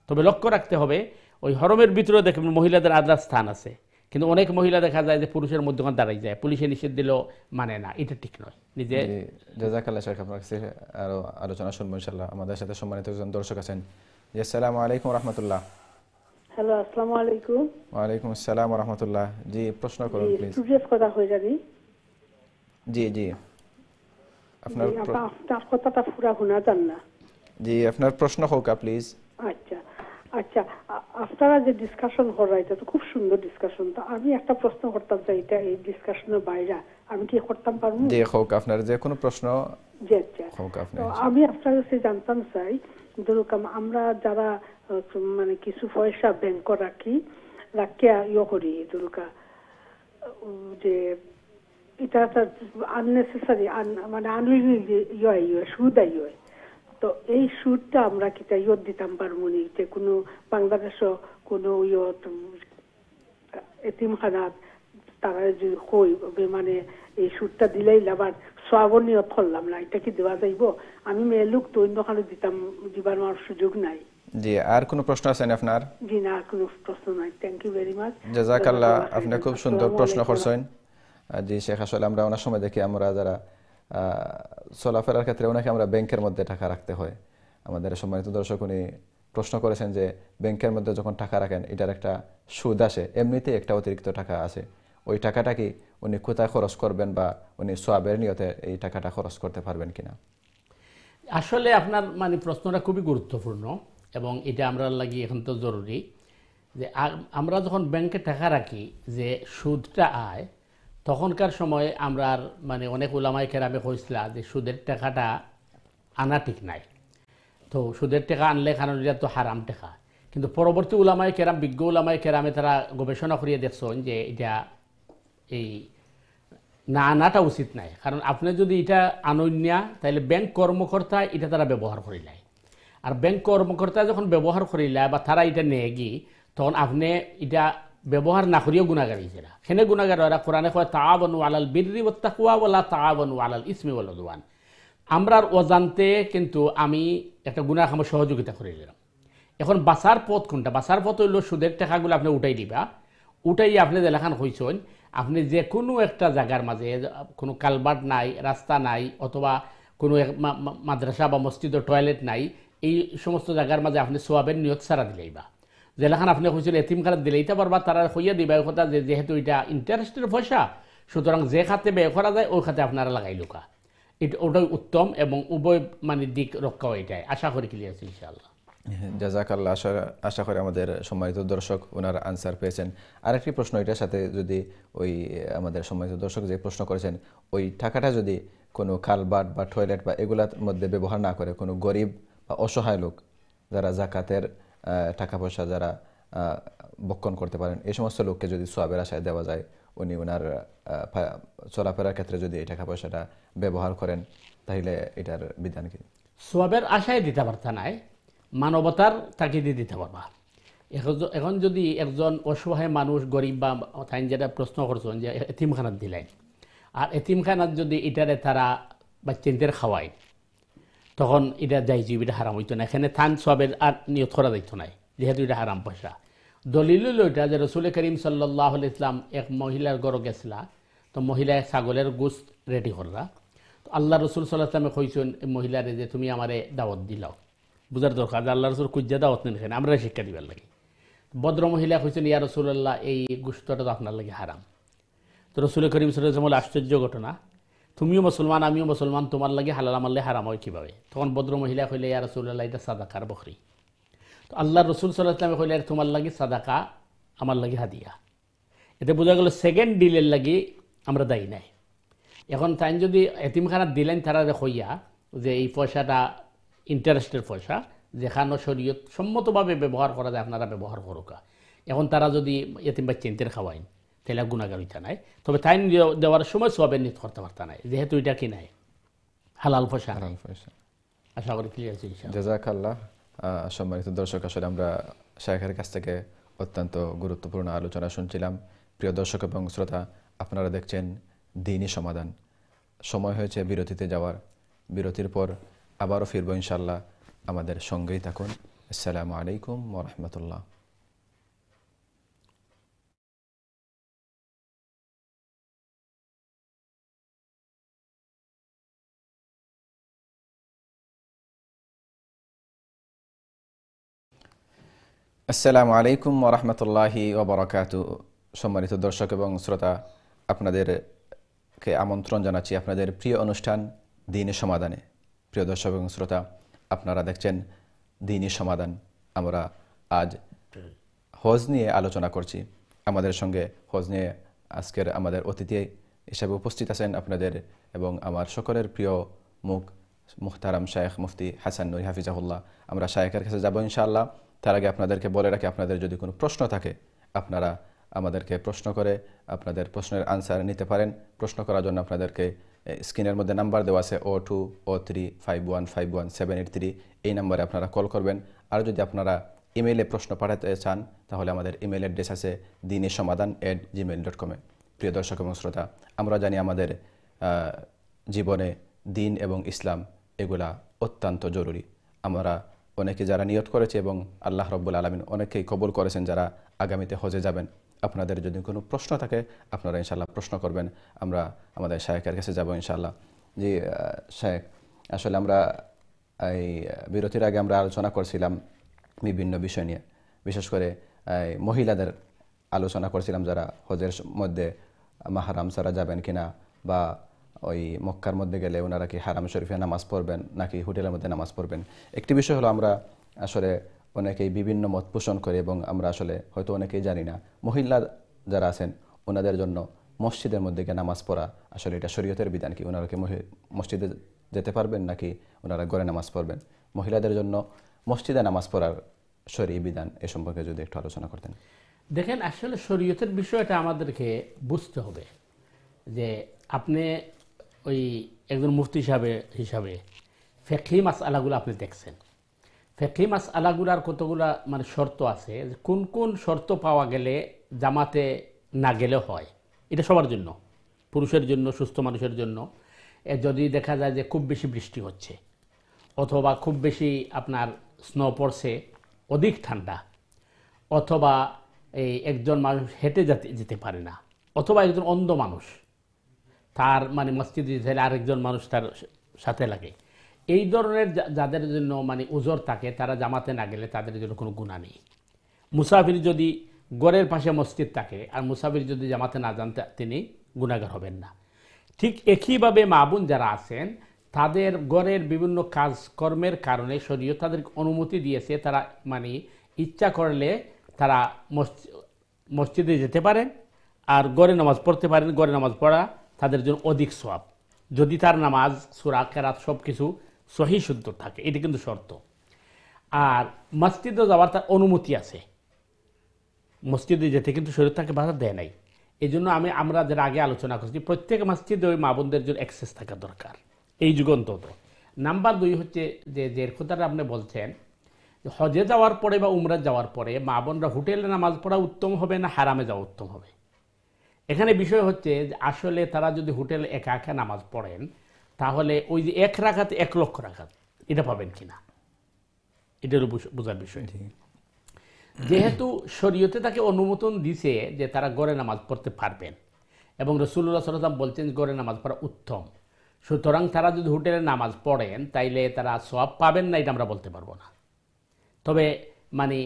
তবে লক্ষ্য রাখতে হবে ওই হরমের ভিতরে দেখবেন মহিলাদের আলাদা স্থান আছে, কিন্তু অনেক মহিলা দেখা যায় যে পুরুষের মধ্যখানে দাঁড়াই যায়, পুলিশে নিষেধ দিলেও মানে না, এটা ঠিক নয়। নিজে জাযাকাল্লাহ শেখ, আপনার কাছে আরো আলোচনা শুনবো ইনশাআল্লাহ। আমাদের সাথে সম্মানিত একজন দর্শক আছেন। জি, আসসালামু আলাইকুম রাহমাতুল্লাহ। হ্যালো, আসসালামু আলাইকুম। ওয়ালাইকুম আসসালাম রাহমাতুল্লাহ। জি, প্রশ্ন করুন প্লিজ। সুজেস কথা হয়ে যাবি। জি জি, আপনার আপনার কথাটা পুরা শোনা যান না। জি, আপনার প্রশ্ন হোক প্লিজ। আচ্ছা আচ্ছা, আপনারা যে ডিসকাশন করা এটা তো খুব সুন্দর ডিসকাশন। তো আমি একটা প্রশ্ন করতাম চাই, এটা এই ডিসকাশনের বাইরে আমি কি করতাম পারবো? জি হোক, আপনার যে কোনো প্রশ্ন জি। আচ্ছা, হোক আপনি। তো আমি আপনার কাছে জানতাম চাই, ধরুন আমরা যারা মানে কিছু পয়সা ব্যাংক রাখিয়া করি, ধরুন যে এটা আননেসেসারি মানে আনলিমিটেড সুদ হয়। তো এই সুদটা আমরা কি ইয়ত দিতাম পারবো নি? যে কোনো বাংলাদেশও কোনো এতিমখানাত তারা যদি কই মানে এই সুদটা দিলেই আবার সওয়াবের নিয়ত করলাম না, এটা কি দেওয়া যাইব? আমি মেয়ে লোক তো অন্যখানে দিবার আমার সুযোগ নাই। জি, আর কোনো প্রশ্ন আছে আপনার? জি না, আর কোনো প্রশ্ন নাই। Thank you very much. জাযাকাল্লাহ, আপনি খুব সুন্দর প্রশ্ন করছেন। জি শেখ, আসলে আমরা অনেক সময় দেখি আমরা যারা চলাফেরার ক্ষেত্রে অনেকে আমরা ব্যাংকের মধ্যে টাকা রাখতে হয়। আমাদের সম্মানিত দর্শক উনি প্রশ্ন করেছেন যে ব্যাংকের মধ্যে যখন টাকা রাখেন এটার একটা সুদ আসে, এমনিতেই একটা অতিরিক্ত টাকা আসে, ওই টাকাটা কি উনি কোথায় খরচ করবেন বা উনি সওয়াবের নিয়তে এই টাকাটা খরচ করতে পারবেন কিনা? আসলে আপনার মানে প্রশ্নটা খুবই গুরুত্বপূর্ণ এবং এটা আমরা লাগি এখন তো জরুরি যে আমরা যখন ব্যাংকে টাকা রাখি যে সুদটা আয়, তখনকার সময় আমরা মানে অনেক ওলামায়ে কেরামে কইছিলা যে সুদের টাকাটা আনা ঠিক নাই। তো সুদের টাকা আনলে কারণ এটা তো হারাম টাকা, কিন্তু পরবর্তী ওলামায়ে কেরাম, বিজ্ঞ ওলামায়ে কেরামে তারা গবেষণা করিয়ে দেখছেন যে এটা এই না আনাটা উচিত নাই। কারণ আপনি যদি এটা আনন্যা তাহলে ব্যাংক কর্মকর্তা এটা তারা ব্যবহার করিলাই, আর ব্যাংক কর্মকর্তা যখন ব্যবহার করিলাই বা তারা এটা নিয়ে গিয়ে তখন আপনি এটা ব্যবহার না করিও গুণাগার হিসেবে সেনে গুণাগার ওরা কোরআনে কয় তাআওয়ানু আলাল বিররি ওয়াত তাকওয়া ওয়ালা তাআওয়ানু আলাল ইসমি ওয়াল উদওয়ান। আমরার অজান্তে কিন্তু আমি একটা গুনাহ কামে সহযোগিতা করে দিলাম। এখন বাঁচার পথ কোনটা? বাঁচার পথ হইল সুদের টাকাগুলো আপনি উঠাই দিবা, উঠাই আপনি যেলাখান হইছেন আপনি যে কোনো একটা জায়গার মাঝে কোনো কালভার্ট নাই, রাস্তা নাই, অথবা কোনো মাদ্রাসা বা মসজিদ টয়লেট নাই, এই সমস্ত জায়গার মাঝে আপনি সোয়াবের নিয়ত সারা দিলেইবা। যেলাখান আপনি হয়েছিল এতিমখানাত দিলেইতে পারবা, তারা হইয়া দিবা কথা যে যেহেতু এটা ইন্টারেস্টের পয়সা, সুতরাং যে খাতে ব্যয় করা যায় ওই খাতে আপনারা লাগাই লুকা, এটা ওটাই উত্তম এবং উভয় মানে দিক রক্ষা এটাই আশা করি ক্লিয়ার আছে ইনশাআল্লাহ। জাযাকাল্লাহ, আশা করি আমাদের সম্মানিত দর্শক ওনার আনসার পেয়েছেন। আরেকটি প্রশ্ন এটার সাথে, যদি ওই আমাদের সম্মানিত দর্শক যে প্রশ্ন করেছেন ওই টাকাটা যদি কোনো কালভার্ট বা টয়লেট বা এগুলার মধ্যে ব্যবহার না করে কোনো গরিব বা অসহায় লোক যারা যাকাতের টাকা পয়সা যারা বক্ষণ করতে পারেন, এই সমস্ত লোককে যদি সওয়াবের আশায় দেওয়া যায়, উনি ওনার চলাফেরার ক্ষেত্রে যদি এই টাকা পয়সাটা ব্যবহার করেন, তাহলে এটার বিধান কি? সওয়াবের আশায় দিতে পারতা নাই, মানবতার তাগিদে দিতে পারবা। এখন যদি একজন অসহায় মানুষ গরিব বা তাই যেটা প্রশ্ন করছেন যে এতিমখানাত দিলেন, আর এতিমখানাত যদি এটারে তারা বাচ্চাদের খাওয়ায়, তখন এটা যাইজ, এটা হারাম হইতো না, এখানে থান সওয়াবের আর নিয়ত করা যাইতো নাই, যেহেতু এটা হারাম পয়সা। দলিল হইল এটা যে রসুল করিম সাল্লাল্লাহু আলাইহি ইসলাম এক মহিলার ঘরে গেছিলা, তো মহিলায় ছাগলের গোশত রেডি করলা, তো আল্লাহ রসুল সাল্লাল্লাহু আলাইহি ওয়াসাল্লাম কইছেন মহিলারে যে তুমি আমারে দাওয়াত দিলাও। বুঝার দরকার যে আল্লাহ রসুল কুজ্জা দাওয়াত নেন, এখানে আমরা শিক্ষা দিবার লাগে। ভদ্র মহিলা কইছেন ইয়া রাসূলুল্লাহ এই গোশতটা তো আপনার লাগে হারাম। তো রসুল করিম সাল্লাল্লাহু আলাইহি ওয়াসাল্লাম আশ্চর্য ঘটনা, তুমিও মুসলমান আমিও মুসলমান, তোমার লাগে হালাল আমার লাগে হারাম হয় কীভাবে? তখন ভদ্র মহিলা কইলে ইয়া রাসূলুল্লাহ এটা সাদাকার বকরি। তো আল্লাহ রসুল সাল্লাল্লাহু আলাইহি ওয়াসাল্লাম কইলে তোমার লাগে সাদাকা আমার লাগে হাদিয়া। এতে বোঝা গেল সেকেন্ড ডিলের লাগি আমরা দায়ী নাই। এখন তাই যদি এতিমখানা দিলেন তারা হইয়া যে এই পয়সাটা ইন্টারেস্টের পয়সা যেখানে শরীয়ত সম্মতভাবে ব্যবহার করা যায় আপনারা ব্যবহার করুকা। এখন তারা যদি এতিম বা চিন্তের খাওয়াইন তাহলে গুণাগার হইতা নাই, তবে তাই দেওয়ার সময় সবের নিত করতে পারতা নাই, যেহেতু এটা কি নাই হালাল পয়সা। আশা করি ক্লিয়ার ছিল। জাযাকাল্লাহ। সম্মানিত দর্শক, আসলে আমরা শায়েখের কাছ থেকে অত্যন্ত গুরুত্বপূর্ণ আলোচনা শুনছিলাম। প্রিয় দর্শক এবং শ্রোতা, আপনারা দেখছেন দ্বীনি সমাধান। সময় হয়েছে বিরতিতে যাওয়ার। বিরতির পর আবারও ফিরবো ইনশাআল্লাহ। আমাদের সঙ্গেই থাকুন। আসসালামু আলাইকুম ওয়া রাহমাতুল্লাহ। আসসালামু আলাইকুম ওয়া রাহমাতুল্লাহি ওয়া বারাকাতুহু। সম্মানিত দর্শক এবং শ্রোতা, আপনাদেরকে আমন্ত্রণ জানাচ্ছি আপনাদের প্রিয় অনুষ্ঠান দ্বীনি সমাধানে। প্রিয় দর্শক এবং শ্রোতা, আপনারা দেখছেন দ্বীনি সমাধান। আমরা আজ হজ নিয়ে আলোচনা করছি। আমাদের সঙ্গে হজ নিয়ে আজকের আমাদের অতিথি হিসাবে উপস্থিত আছেন আপনাদের এবং আমার সকলের প্রিয় মুখ মুহতারাম শায়েখ মুফতি হাসান নুরী হাফিজাহুল্লাহ। আমরা শায়েখের কাছে যাব ইনশাআল্লাহ। তার আগে আপনাদেরকে বলে রাখি, আপনাদের যদি কোনো প্রশ্ন থাকে আপনারা আমাদেরকে প্রশ্ন করে আপনাদের প্রশ্নের আনসার নিতে পারেন। প্রশ্ন করার জন্য আপনাদেরকে স্ক্রিনের মধ্যে নাম্বার দেওয়া আছে 0203515178 এই নাম্বারে আপনারা কল করবেন। আর যদি আপনারা ইমেইলে প্রশ্ন পাঠাতে চান তাহলে আমাদের ইমেইল অ্যাড্রেস আছে dinishomadhan@gmail.com। প্রিয় দর্শক এবং শ্রোতা, আমরা জানি আমাদের জীবনে দ্বীন এবং ইসলাম এগুলা অত্যন্ত জরুরি। আমরা অনেকে যারা নিয়ত করেছে এবং আল্লাহ রাব্বুল আলামিন অনেকেই কবুল করেছেন যারা আগামীতে হজে যাবেন। আপনাদের যদি কোনো প্রশ্ন থাকে আপনারা ইনশাআল্লাহ প্রশ্ন করবেন। আমরা আমাদের শায়েখের কাছে যাব ইনশাআল্লাহ। জি শায়েখ, আসলে আমরা এই বিরতির আগে আমরা আলোচনা করছিলাম বিভিন্ন বিষয় নিয়ে, বিশেষ করে মহিলাদের আলোচনা করছিলাম যারা হজের মধ্যে মাহরাম ছাড়া যাবেন কিনা, বা ওই মক্কার মধ্যে গেলে ওনারা কি হারাম শরীফে নামাজ পড়বেন নাকি হোটেলের মধ্যে নামাজ পড়বেন। একটি বিষয় হলো, আমরা আসলে অনেকেই বিভিন্ন মত পোষণ করি এবং আমরা আসলে হয়তো অনেকেই জানি না মহিলা যারা আছেন ওনাদের জন্য মসজিদের মধ্যে গিয়ে নামাজ পড়া আসলে এটা শরীয়তের বিধান কি? ওনারা কি মসজিদে যেতে পারবেন নাকি ওনারা ঘরে নামাজ পড়বেন? মহিলাদের জন্য মসজিদে নামাজ পড়ার শরীয়ী বিধান এ সম্পর্কে যদি একটু আলোচনা করতেন। দেখেন, আসলে শরীয়তের বিষয়টা আমাদেরকে বুঝতে হবে যে আপনি ওই একজন মুফতি হিসাবে ফিকহি মাসআলাগুলো আপনি দেখছেন। ফিকহি মাসআলাগুলার কতগুলা মানে শর্ত আছে, কোন কোন শর্ত পাওয়া গেলে জামাতে না গেলে হয়। এটা সবার জন্য, পুরুষের জন্য, সুস্থ মানুষের জন্য। যদি দেখা যায় যে খুব বেশি বৃষ্টি হচ্ছে অথবা খুব বেশি আপনার স্নো পড়ছে, অধিক ঠান্ডা, অথবা এই একজন মানুষ হেঁটে যেতে পারে না, অথবা একজন অন্ধ মানুষ তার মানে মসজিদে যেতে আরেকজন মানুষ তার সাথে লাগে, এই ধরনের যাদের জন্য মানে উজর থাকে তারা জামাতে না গেলে তাদের জন্য কোনো গুনাহ নেই। মুসাফির যদি গড়ের পাশে মসজিদ থাকে আর মুসাফির যদি জামাতে না যান তিনি গুনাহগার হবেন না। ঠিক একইভাবে মা বোন যারা আছেন তাদের গড়ের বিভিন্ন কাজকর্মের কারণে শরীয়ত তাদের অনুমতি দিয়েছে, তারা মানে ইচ্ছা করলে তারা মসজিদে যেতে পারেন আর গড়ে নামাজ পড়তে পারেন। গড়ে নামাজ পড়া তাদের জন্য অধিক সওয়াব, যদি তার নামাজ সূরা কেরাত সব কিছু সহিহ শুদ্ধ থাকে, এটি কিন্তু শর্ত। আর মসজিদে যাওয়ার তার অনুমতি আছে, মসজিদে যেতে কিন্তু শরীয়ত তাকে বাধা দেয় নাই। এই জন্য আমরা যারা আগে আলোচনা করছি প্রত্যেক মসজিদে ওই মা বোনদের জন্য অ্যাক্সেস থাকা দরকার এই যুগ অন্তত। নাম্বার 2 হচ্ছে যে কথাটা আপনি বলছেন, হজে যাওয়ার পরে বা উমরা যাওয়ার পরে মা বোনরা হোটেলে নামাজ পড়া উত্তম হবে না হারামে যাওয়া উত্তম হবে। এখানে বিষয় হচ্ছে যে আসলে তারা যদি হোটেলে একা একা নামাজ পড়েন তাহলে ওই যে 1 রাকাত 1 লক্ষ রাকাত এটা পাবেন কিনা, এটারও বোঝার বিষয়। যেহেতু শরীয়তে তাকে অনুমোদন দিছে যে তারা গড়ে নামাজ পড়তে পারবেন এবং রাসূলুল্লাহ সাল্লাল্লাহু আলাইহি ওয়াসাল্লাম বলছেন গড়ে নামাজ পড়া উত্তম, সুতরাং তারা যদি হোটেলে নামাজ পড়েন তাইলে তারা সওয়াব পাবেন না এটা আমরা বলতে পারবো না। তবে মানে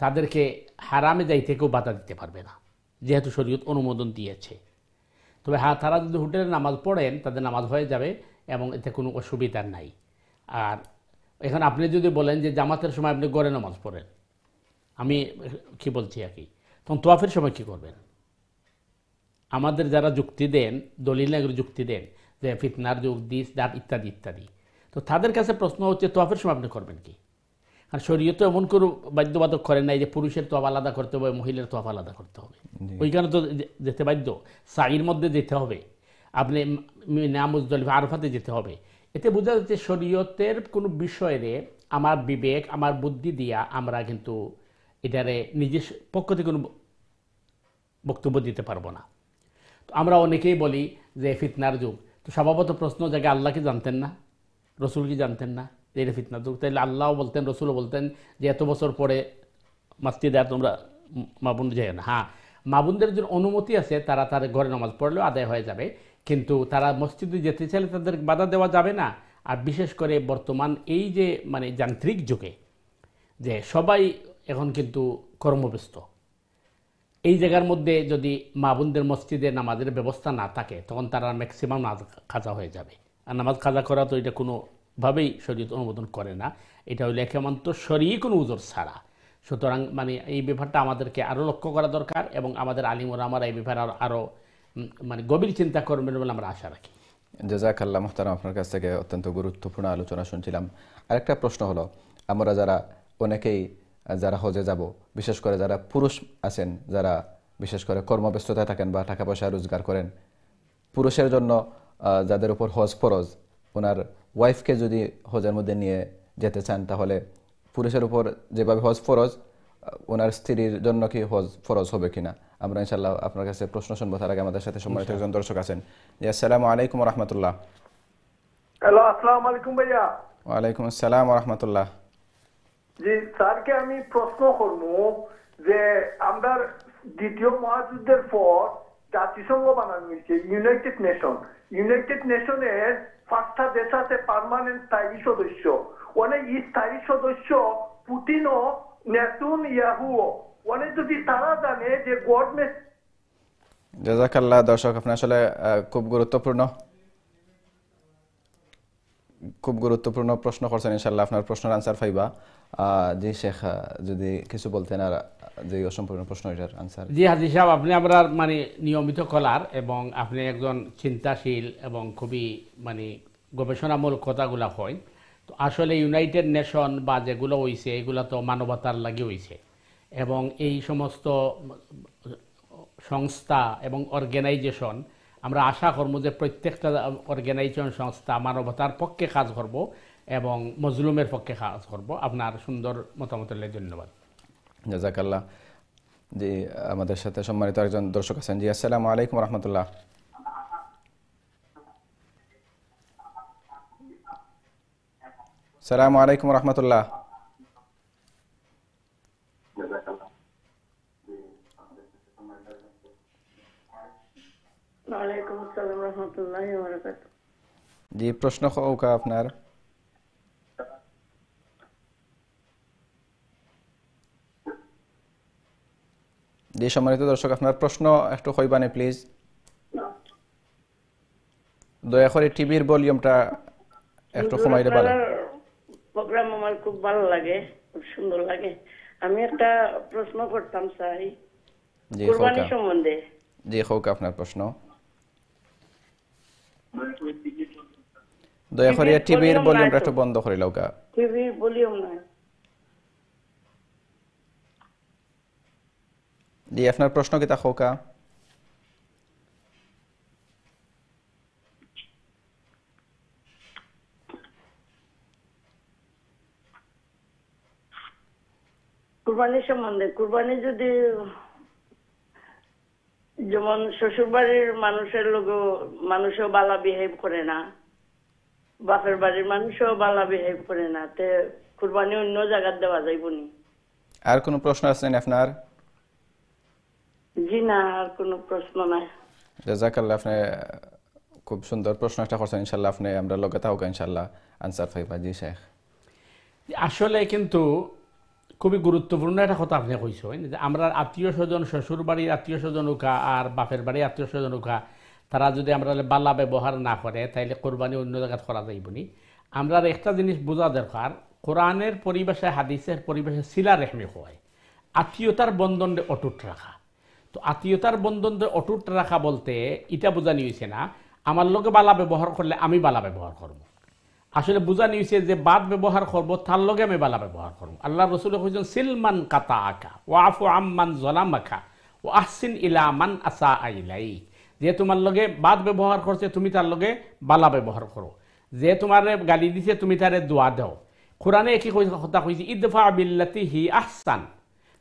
তাদেরকে হারামে যাইতে কেউ বাধা দিতে পারবে না যেহেতু শরীয়ত অনুমোদন দিয়েছে। তবে হ্যাঁ, তারা যদি হোটেলে নামাজ পড়েন তাদের নামাজ হয়ে যাবে এবং এতে কোনো অসুবিধা নাই। আর এখন আপনি যদি বলেন যে জামাতের সময় আপনি গড়ে নামাজ পড়েন, আমি কি বলছি আর কি, তখন তোয়াফের সময় কি করবেন? আমাদের যারা যুক্তি দেন, দলিল যুক্তি দেন যে ফিতনার যুগ, দিস দাট ইত্যাদি ইত্যাদি। তো তাদের কাছে প্রশ্ন হচ্ছে তোয়াফের সময় আপনি করবেন কি? কারণ শরীয়তে এমন কোনো বাধ্যবাধক করেন নাই যে পুরুষের তোয়াফ আলাদা করতে হবে, মহিলার তোয়াফ আলাদা করতে হবে। ওইখানে তো যেতে বাধ্য, সাইর মধ্যে যেতে হবে, আপনি মুজদালিফা আরাফাতে যেতে হবে। এতে বোঝা যাচ্ছে শরীয়তের কোনো বিষয়ে আমার বিবেক, আমার বুদ্ধি দিয়া আমরা কিন্তু এটারে নিজের পক্ষ থেকে কোনো বক্তব্য দিতে পারবো না। তো আমরা অনেকেই বলি যে ফিতনার যুগ। তো স্বভাবত প্রশ্ন জায়গায় আল্লাহ কি জানতেন না, রসুল কি জানতেন না যে এটা ফিতনার যুগ? তাইলে আল্লাহও বলতেন, রসুলও বলতেন যে এত বছর পরে মসজিদে আর তোমরা মা বোন যায় না। হ্যাঁ, মা বোনদের জন্য অনুমতি আছে, তারা তার ঘরে নামাজ পড়লেও আদায় হয়ে যাবে, কিন্তু তারা মসজিদে যেতে চাইলে তাদের বাধা দেওয়া যাবে না। আর বিশেষ করে বর্তমান এই যে মানে যান্ত্রিক যুগে যে সবাই এখন কিন্তু কর্মব্যস্ত, এই জায়গার মধ্যে যদি মা বোনদের মসজিদে নামাজের ব্যবস্থা না থাকে তখন তারা ম্যাক্সিমাম নামাজ কাজা হয়ে যাবে। আর নামাজ কাজা করা তো এটা কোনোভাবেই শরীয়ত অনুমোদন করে না, এটা হইলে একেমাত্র শরীয়ী কোনো উজর ছাড়া। সুতরাং মানে এই ব্যাপারটা আমাদেরকে আরও লক্ষ্য করা দরকার এবং আমাদের আলিমরা আমরা এই ব্যাপারে আরও মানে গভীর চিন্তা করবেন বলে আমরা আশা রাখি। জাযাকাল্লাহ মুহতারাম, আপনার কাছ থেকে অত্যন্ত গুরুত্বপূর্ণ আলোচনা শুনছিলাম। আরেকটা প্রশ্ন হলো, আমরা যারা অনেকেই যারা হজে যাব, বিশেষ করে যারা পুরুষ আছেন, যারা বিশেষ করে কর্মব্যস্ততায় থাকেন বা টাকা পয়সা রোজগার করেন, পুরুষের জন্য যাদের উপর হজ ফরজ, ওনার ওয়াইফকে যদি হজের মধ্যে নিয়ে যেতে চান তাহলে পুরুষের উপর যেভাবে হজ ফরজ, ওনার স্ত্রীর জন্য কি হজ ফরজ হবে কিনা? আমরা ইনশাআল্লাহ আপনার কাছে প্রশ্ন শুনবো। তার আগে আমাদের সাথে সম্মানিত একজন দর্শক আছেন। জি, আসসালামু আলাইকুম ওয়া রাহমাতুল্লাহ। হ্যালো, আসসালামু আলাইকুম ভাইয়া। ওয়া আলাইকুম আসসালাম ওয়া রাহমাতুল্লাহ। জি স্যারকে আমি প্রশ্ন করব যে আমরা দ্বিতীয় মহাযুদ্ধের পর জাতিসংঘ বানানো হয়েছে, ইউনাইটেড নেশনের 5টা দেশ আছে পার্মানেন্ট স্থায়ী সদস্য। অনেক স্থায়ী সদস্য পুতিনও, নেতানিয়াহুও, অনেক যদি তারা জানে যে গভর্নমেন্ট। জাযাকাল্লাহ। দর্শক, আপনি আসলে খুব গুরুত্বপূর্ণ প্রশ্ন করছেন। ইনশাআল্লাহ আপনার প্রশ্নের আনসার পাইবা। জি শেখ, যদি কিছু বলতেন আর যে অসম্পূর্ণ প্রশ্ন এটার আনসার। জি হাজি সাহেব, আপনি আপনার মানে নিয়মিত কলার এবং আপনি একজন চিন্তাশীল এবং খুবই মানে গবেষণামূলক কথাগুলা হয়। তো আসলে ইউনাইটেড নেশন বা যেগুলো হইছে এগুলো তো মানবতার লাগি হইছে এবং এই সমস্ত সংস্থা এবং অর্গানাইজেশন আমরা আশা করব যে প্রত্যেকটা অর্গানাইজেশন সংস্থা মানবতার পক্ষে কাজ করব এবং মজলুমের পক্ষে কাজ করব। আপনার সুন্দর মতামতের জন্য ধন্যবাদ। জাযাকাল্লাহ। জি, আমাদের সাথে সম্মানিত একজন দর্শক আছেন। জি, আসসালামু আলাইকুম ওয়া রাহমাতুল্লাহ। আসসালামু আলাইকুম ওয়া রাহমাতুল্লাহ। ওয়ালাইকুম আসসালাম রাহমাতুল্লাহি ওয়া বারাকাতুহু। জি, প্রশ্ন হোক আপনার। জি, সম্মানিত দর্শক, আপনার প্রশ্ন একটু কইবানে প্লিজ। দয়া করে টিভির ভলিউমটা একটু কমাই দিবেন। প্রোগ্রাম আমার খুব ভালো লাগে, খুব সুন্দর লাগে। আমি একটা প্রশ্ন করতাম চাই কুরবানি সম্বন্ধে। জি হোক আপনার প্রশ্ন। দয়া করে টিভির ভলিউমটা একটু বন্ধ করে লাও। টিভির ভলিউম নাই। জি, আপনার প্রশ্ন কি তা হোক? কুরবানি সম্বন্ধে, কুরবানি যদি যেমন শ্বশুর বাড়ির মানুষও বালা বিহেভ করে না, বাপের বাড়ির মানুষও বালা বিহেভ করে না, তে কুরবানি অন্য জায়গা দেওয়া যাইব নি? আর কোনো প্রশ্ন আছে আপনার? জি না, আর কোনো প্রশ্ন নাই। জাযাকাল্লাহ, আপনি খুব সুন্দর প্রশ্ন একটা করছেন। ইনশাআল্লাহ আপনি আমরা লগে থাকুক, ইনশাআল্লাহ আনসার পাইবা। জি শেখ, আসলে কিন্তু খুবই গুরুত্বপূর্ণ একটা কথা আপনি কইছেন যে আমরা আত্মীয় স্বজন, শ্বশুর বাড়ির আত্মীয় স্বজন উখা আর বাপের বাড়ির আত্মীয় স্বজন উখা, তারা যদি আমরা বালা ব্যবহার না করে তাইলে কোরবানি অন্য জায়গায় করা যাইব নি। আমরা একটা জিনিস বোঝা দরকার, কোরআনের পরিবেশে, হাদিসের পরিবেশে সিলা রেহমি হয়, আত্মীয়তার বন্ধন অটুট রাখা। তো আত্মীয়তার বন্ধন অটুট রাখা বলতে এটা বোঝানি হয়েছে না আমার লোকে বালা ব্যবহার করলে আমি বালা ব্যবহার করব। আসলে বোঝা নিয়েছে যে বাদ ব্যবহার করব তার লগে আমি বালা ব্যবহার করব। আল্লাহ রসুল কইছেন সিলমান কাতা আকা ও আফু আম্মান জলামাখা ও আহসিন ইলা মান আসা আইলাই, যে তোমার লগে বাদ ব্যবহার করছে তুমি তার লগে বালা ব্যবহার করো, যে তোমার গালি দিছে তুমি তারে দোয়া দাও। কোরআনে একই কথা কইছে ইদফা বিল্লাতি হি আহসান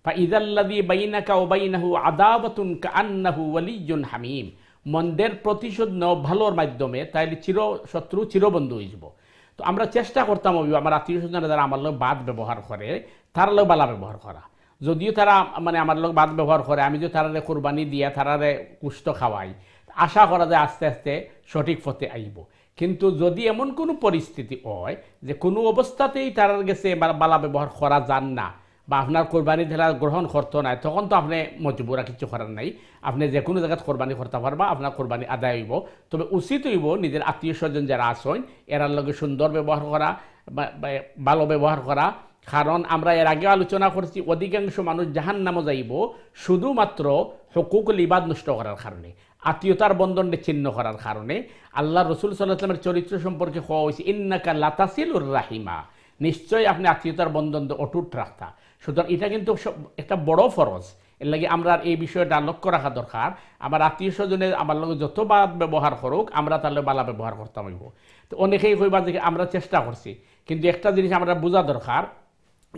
ফাইযাল্লাযী বাইনাকা ওয়া বাইনাহু আদাওয়াতুন কাআন্নাহু ওয়ালিয়্যুন হামীম। মন্দের প্রতিশোধ নাও ভালোর মাধ্যমে, তাইলে শত্রু চিরবন্ধু হয়ে যাব। তো আমরা চেষ্টা করতাম আমার আত্মীয় স্বজনরা যারা আমার লোক বাদ ব্যবহার করে তার লোক বালা ব্যবহার করা। যদিও তারা মানে আমার লোক বাদ ব্যবহার করে, আমি যদি তারারে কোরবানি দিয়া তারারে কুষ্ট খাওয়াই, আশা করা যায় আস্তে আস্তে সঠিক পথে আইব। কিন্তু যদি এমন কোনো পরিস্থিতি হয় যে কোনো অবস্থাতেই তারার গেছে বালা ব্যবহার করা যান না বা আপনার কোরবানি ঢেলা গ্রহণ করতে নাই, তখন তো আপনি মজবুরা কিছু করার নাই, আপনি যে কোনো জায়গায় কোরবানি করতে পারবা, আপনার কোরবানি আদায় হইব। তবে উচিত হইব নিজের আত্মীয় স্বজন যারা আসেন এরার লগে সুন্দর ব্যবহার করা, ভালো ব্যবহার করা। কারণ আমরা এর আগে আলোচনা করছি অধিকাংশ মানুষ জাহান্নামে যাইব শুধুমাত্র হুকুকুল ইবাদ নষ্ট করার কারণে, আত্মীয়তার বন্ধনকে ছিন্ন করার কারণে। আল্লাহ রসুল সাল্লাল্লাহু আলাইহি ওয়াসাল্লামের চরিত্র সম্পর্কে কোয়া হয়েছে ইন্নাকা লাতাসিলুর রাহিমা, নিশ্চয়ই আপনি আত্মীয়তার বন্ধন অটুট রাখতা। সুতরাং এটা কিন্তু একটা বড় ফরজ, এর লাগে আমরা এই বিষয়টা লক্ষ্য রাখা দরকার। আমার আত্মীয় স্বজনের আমার লগে যত বাদ ব্যবহার করুক আমরা তাহলে বালা ব্যবহার করতাম হইব। তো অনেকেই কইবা যে আমরা চেষ্টা করছি, কিন্তু একটা জিনিস আমরা বোঝা দরকার,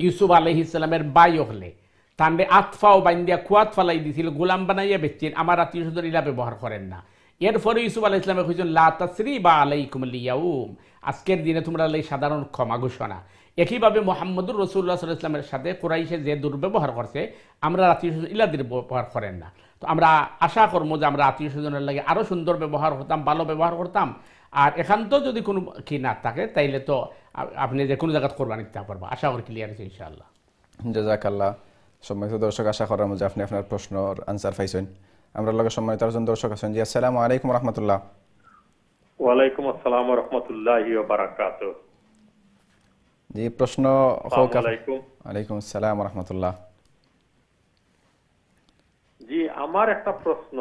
ইউসুফ আলাইহিস সালামের বাই হলে তান্ডে আতফাও বাইন্দিয়া কুয়াত ফালাই দিছিল, গোলাম বানাইয়া বেচছেন, আমার আত্মীয় স্বজন ইলা ব্যবহার করেন না। এরপরে ইউসুফ আলাইহিস সালামে কইছেন লা তাসরিবা আলাইকুমুল ইয়াউম, আজকের দিনে তোমরা এই সাধারণ ক্ষমা ঘোষণা। একইভাবে মুহাম্মদুর রাসূলুল্লাহ সাল্লাল্লাহু আলাইহি ওয়াসাল্লামের সাথে কুরাইশে যে দুর্ব্যবহার করছে আমরা আত্মীয় স্বজন ইলাদের ব্যবহার করেন না। তো আমরা আশা করবো যে আমরা আত্মীয় স্বজনের লাগে আরো সুন্দর ব্যবহার করতাম, ভালো ব্যবহার করতাম। আর একান্ত যদি কোনো কি না থাকে তাইলে তো আপনি যে কোনো জায়গায় কোরবানি দিতে পারবো। আশা করি ক্লিয়ার আছে ইনশাআল্লাহ। জাযাকাল্লাহ। সম্মানিত দর্শক, আশা করার মধ্যে আপনি আপনার প্রশ্নের আনসার পাইছেন। আমরা লগে সম্মানিত আরেকজন দর্শক আছেন। জি আসসালামু আলাইকুম ওয়া রাহমাতুল্লাহ। ওয়া আলাইকুম আসসালাম ওয়া রাহমাতুল্লাহি ওয়া বারাকাতুহু। জি প্রশ্ন হোক। ওয়ালাইকুম আসসালাম ওয়া রাহমাতুল্লাহ। জি আমার একটা প্রশ্ন,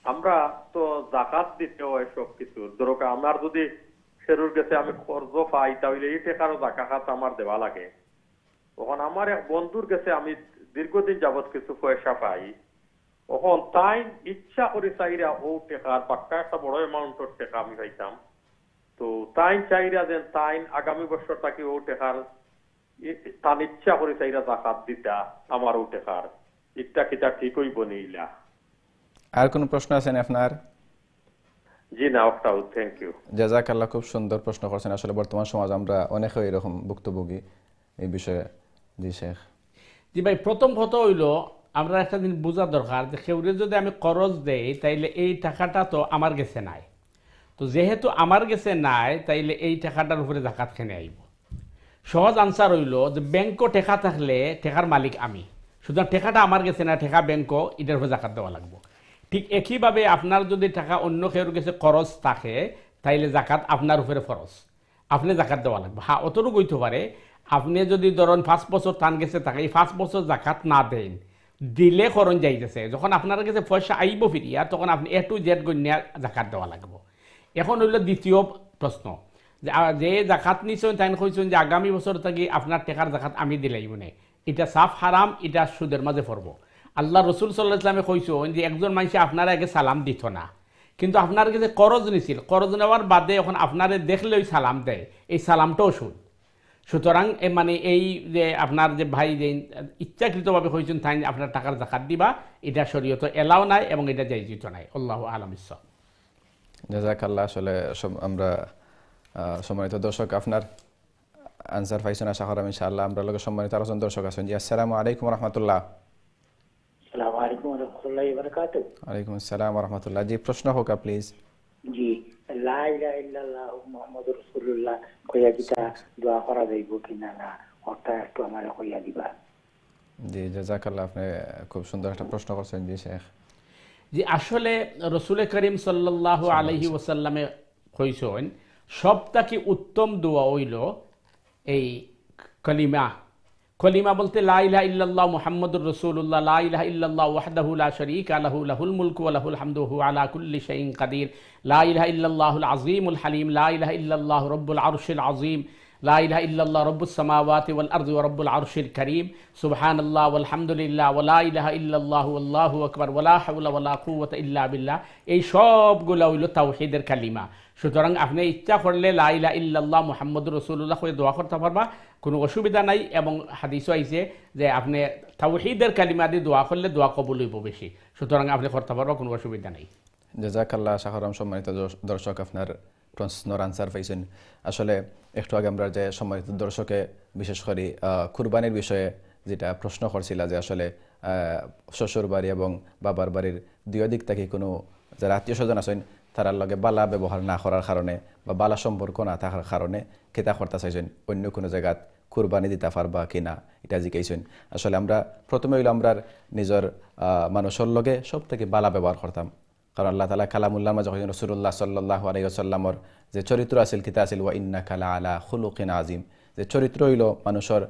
আমরা তো যাকাত দিতে হয় সব কিছু, ধরো আমার যদি শেরুর গেছে আমি খরচ পাই তাহলে এই টাকারও যাকাত আমার দেওয়া লাগে। তখন আমার এক বন্ধুর কাছে আমি দীর্ঘদিন যাবত কিছু পয়সা পাই, তখন তাই ইচ্ছা করে চাইরা ও টাকার পাক্কা একটা বড় অ্যামাউন্টের টাকা আমি পাইতাম, তো তাই চাইরা দেন তাই আগামী বছর তাকে ও টাকার তার ইচ্ছা করে চাইরা যাকাত দিতা আমার ও টাকার, ইচ্ছা কিটা ঠিক হইব নিলা। আর কোন প্রশ্ন আছেন আপনার? জি না, ওটাও থ্যাংক ইউ। জাযাকাল্লাহ, খুব সুন্দর প্রশ্ন করছেন। আসলে বর্তমান সমাজ আমরা অনেকে এরকম ভুক্তভোগী এই বিষয়ে। জি শেখ। জি ভাই, প্রথম কথা হইল আমরা একটা দিন বোঝা দরকার যে কেউরে যদি আমি খরচ দেই তাইলে এই টাকাটা তো আমার কাছে নাই, তো যেহেতু আমার কাছে নাই তাইলে এই টাকাটার উপরে যাকাত খেনে আইব। সহজ আনসার হইল যে ব্যাংকও টেকা থাকলে টেকার মালিক আমি, সুতরাং টেকাটা আমার কাছে না, টেকা ব্যাংকও, এটার উপরে যাকাত দেওয়া লাগবে। ঠিক একইভাবে আপনার যদি টাকা অন্য কেউর কাছে খরচ থাকে তাইলে যাকাত আপনার উপরে ফরজ, আপনি যাকাত দেওয়া লাগবে। হ্যাঁ, অতটুকু হইতে পারে আপনি যদি ধরেন 5 বছর টান গেছে থাকে, এই 5 বছর যাকাত না দেন, দিলে করণ যাইতেছে, যখন আপনার কাছে পয়সা আইব ফিরিয়া তখন আপনি A to Z গণ্যা যাকাত দেওয়া লাগবে। এখন হইল দ্বিতীয় প্রশ্ন, যে যাকাত নিচ্ছেন তাই কইছেন যে আগামী বছর থেকে আপনার টাকার যাকাত আমি দিলাইব না, এটা সাফ হারাম, এটা সুদের মাঝে পড়ব। আল্লাহ রসুল সাল্লাল্লাহু আলাইহি ওয়াসাল্লামে কইছেন যে একজন মানুষ আপনার আগে সালাম দিত না, কিন্তু আপনার কাছে করজ নিছিল, করজ নেওয়ার বাদে এখন আপনারে দেখলে ওই সালাম দেয়, এই সালামটাও সুদ। সুতরাং মানে এই যে আপনার যে ভাই যে ইচ্ছাকৃতভাবে কইছেন তাই আপনার টাকার যাকাত দিবা, এটা শরীয়তে এলাও নাই এবং এটা জায়েজ নাই। আল্লাহু আ'লাম বিস-সাওয়াব। জাযাকাল্লাহ। আসলে আমরা সম্মানিত দর্শক আপনার আনসার পাইছেন আশা করি ইনশাআল্লাহ। আমরা লগে সম্মানিত আরেকজন দর্শক আছেন। জি আসসালামু আলাইকুম ওয়া রাহমাতুল্লাহ। আসসালামু আলাইকুম ওয়া রাহমাতুল্লাহি ওয়া বারাকাতুহু। ওয়ালাইকুম আসসালাম ওয়া রাহমাতুল্লাহ। জি প্রশ্ন হোক প্লিজ। জি লা ইলাহা ইল্লাল্লাহ মুহাম্মাদুর রাসূলুল্লাহ কইয়া দিতা দোয়া করা যাইব কিনা না, ওটা একটু আমারে কইয়া দিবা। জি জাযাকাল্লাহ, আপনি খুব সুন্দর একটা প্রশ্ন করছেন। জি শেখ। জি আসলে রসুল করিম সাল্লাল্লাহু আলাইহি ওয়াসাল্লামে কইছেন সবথেকে উত্তম দোয়া হইল এই কলিমা, কলিমা বলতে লা ইলাহা ইল্লাল্লাহ মুহাম্মাদুর রাসূলুল্লাহ, লা ইলাহা ইল্লাল্লাহ ওয়াহদাহু লা শারীকা লাহু লাহুল মুলকু ওয়া লাহুল হামদু ওয়া হুয়া আলা কুল্লি শাইইন কাদির, লা ইলাহা ইল্লাল্লাহুল আযীমুল হালিম, লা ইলাহা ইল্লাল্লাহু রাব্বুল আরশিল আযীম, লা ইলাহা ইল্লাল্লাহ রাব্বুস সামাওয়াতি ওয়াল আরদি ওয়া রাব্বুল আরশিল কারীম, সুবহানাল্লাহ ওয়াল হামদুলিল্লাহ ওয়া লা ইলাহা ইল্লাল্লাহু আল্লাহু আকবার ওয়া লা হাওলা ওয়া লা কুওয়াতা ইল্লা বিল্লাহ। এই সবগুলো হইল তাওহীদের কালিমা। সুতরাং আপনি ইচ্ছা করলে লা ইলাহা ইল্লাল্লাহ মুহাম্মাদুর রাসূলুল্লাহ করে দোয়া করতে পারবা, কোনো অসুবিধা নাই। এবং হাদিসও আইছে যে আপনি তাওহীদের কালিমা দিয়ে দোয়া করলে দোয়া কবুল হইব বেশি। সুতরাং আপনি করতে পারবা, কোনো অসুবিধা নাই। জাযাকাল্লাহ শাহরাম। সম্মানিত দর্শক, আপনার প্রশ্নর আনসার পাইছেন। আসলে একটু আগে আমরা যে সম্মানিত দর্শকে বিশেষ করে কুরবানির বিষয়ে যেটা প্রশ্ন করছিল, যে আসলে শ্বশুর বাড়ি এবং বাবার বাড়ির দুই দিক থেকে কোনো যারা আত্মীয় স্বজন আছেন তারার লগে বালা ব্যবহার না করার কারণে বা বালা সম্পর্ক না থাকার কারণে কেতা করতে চাইছেন অন্য কোনো জায়গাত কুরবানি দিতে পারবা কিনা, এটা জিজ্ঞাসেন। আসলে আমরা প্রথমে হইল আমরা নিজের মানুষের লগে সব থেকে বালা ব্যবহার করতাম, কারণ আল্লাহ তাআলা কালামুল্লাহর মাঝে কইছেন রাসূলুল্লাহ সাল্লাল্লাহু আলাইহি ওয়াসাল্লামর যে চরিত্র আছিল কিতা আছিল, ওয়া ইন্নাকা লাআলা খুলুকিন আযীম। যে চরিত্র হইল মানুষের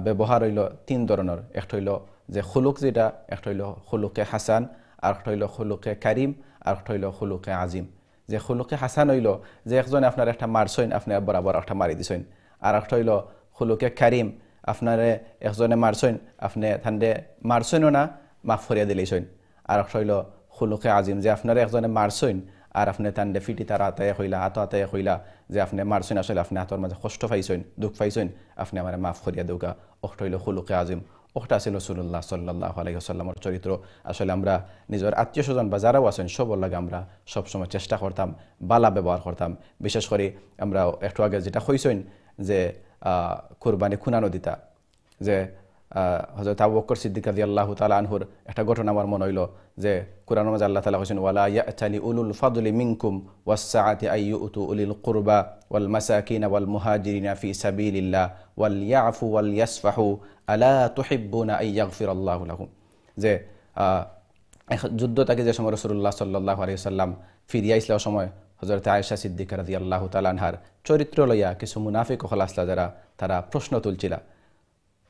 ব্যবহার হইল তিন ধরনের। একটা হইল যে খুলুক, যেটা একটা হইল খুলুকে হাসান, আর একটা হইল খুলুকে কারিম, আর একটা হইল খুলুকে আজিম। যে খুলুকে হাসান হইল যে একজনে আপনার একটা মারছইন, আপনি বরাবর একটা মারি দিছেন। আর একটা হইল খুলুকে কারিম, আপনারে একজনে মারছইন, আপনি থান্ডে মারছইনও না, মাফ করিয়া দিলেইছইন। আর একটা হইল খুলুকে আজিম, যে আপনারা একজনে মারছইন আর আপনি তান্ডে ফিটি তার আতায় হইলা, আতায় হইলা, যে আপনি মারছইন আসলে আপনি হাতর মাঝে কষ্ট পাইছইন, দুঃখ পাইছইন, আপনি আমার মাফ করিয়া দেউকা। ওটা হইল খুলুকে আজিম। ওটা ছিল রাসূলুল্লাহ সাল্লাল্লাহু আলাইহি ওয়াসাল্লামের চরিত্র। আসলে আমরা নিজের আত্মীয় স্বজন বা যারাও আছেন সবর লাগে আমরা সবসময় চেষ্টা করতাম বালা ব্যবহার করতাম। বিশেষ করে আমরা একটু আগে যেটা কইছেন যে কুরবানি খুনানো দিতা, যে হযরত আবু বকর সিদ্দিক রাদিয়াল্লাহু তাআলা আনহুর একটা ঘটনা আমার মনে হইল, যে কুরআনের মাঝে আল্লাহ তাআলা কইছেন ওয়ালা ইয়াতালি উলুল ফাদলি মিনকুম ওয়াস-সাআতি আইয়ুতু উলিল কুরবা ওয়াল মাসাকিন ওয়াল মুহাজিরিনা ফি সাবিলিল্লাহ ওয়াল ইয়াফু ওয়াল ইয়াসফাহু আলা তুহিব্বুনা আন ইয়াগফিরাল্লাহু লাকুম। যে যুদ্ধ থেকে যে সময় রাসূলুল্লাহ সাল্লাল্লাহু আলাইহি ওয়াসাল্লাম ফিরিয়া আইসলার সময় হযরত আয়েশা সিদ্দিকা রাদিয়াল্লাহু তাআলা আনহার চরিত্র লইয়া কিছু মুনাফিক হল আসলা, যারা তারা প্রশ্ন তুলছিল।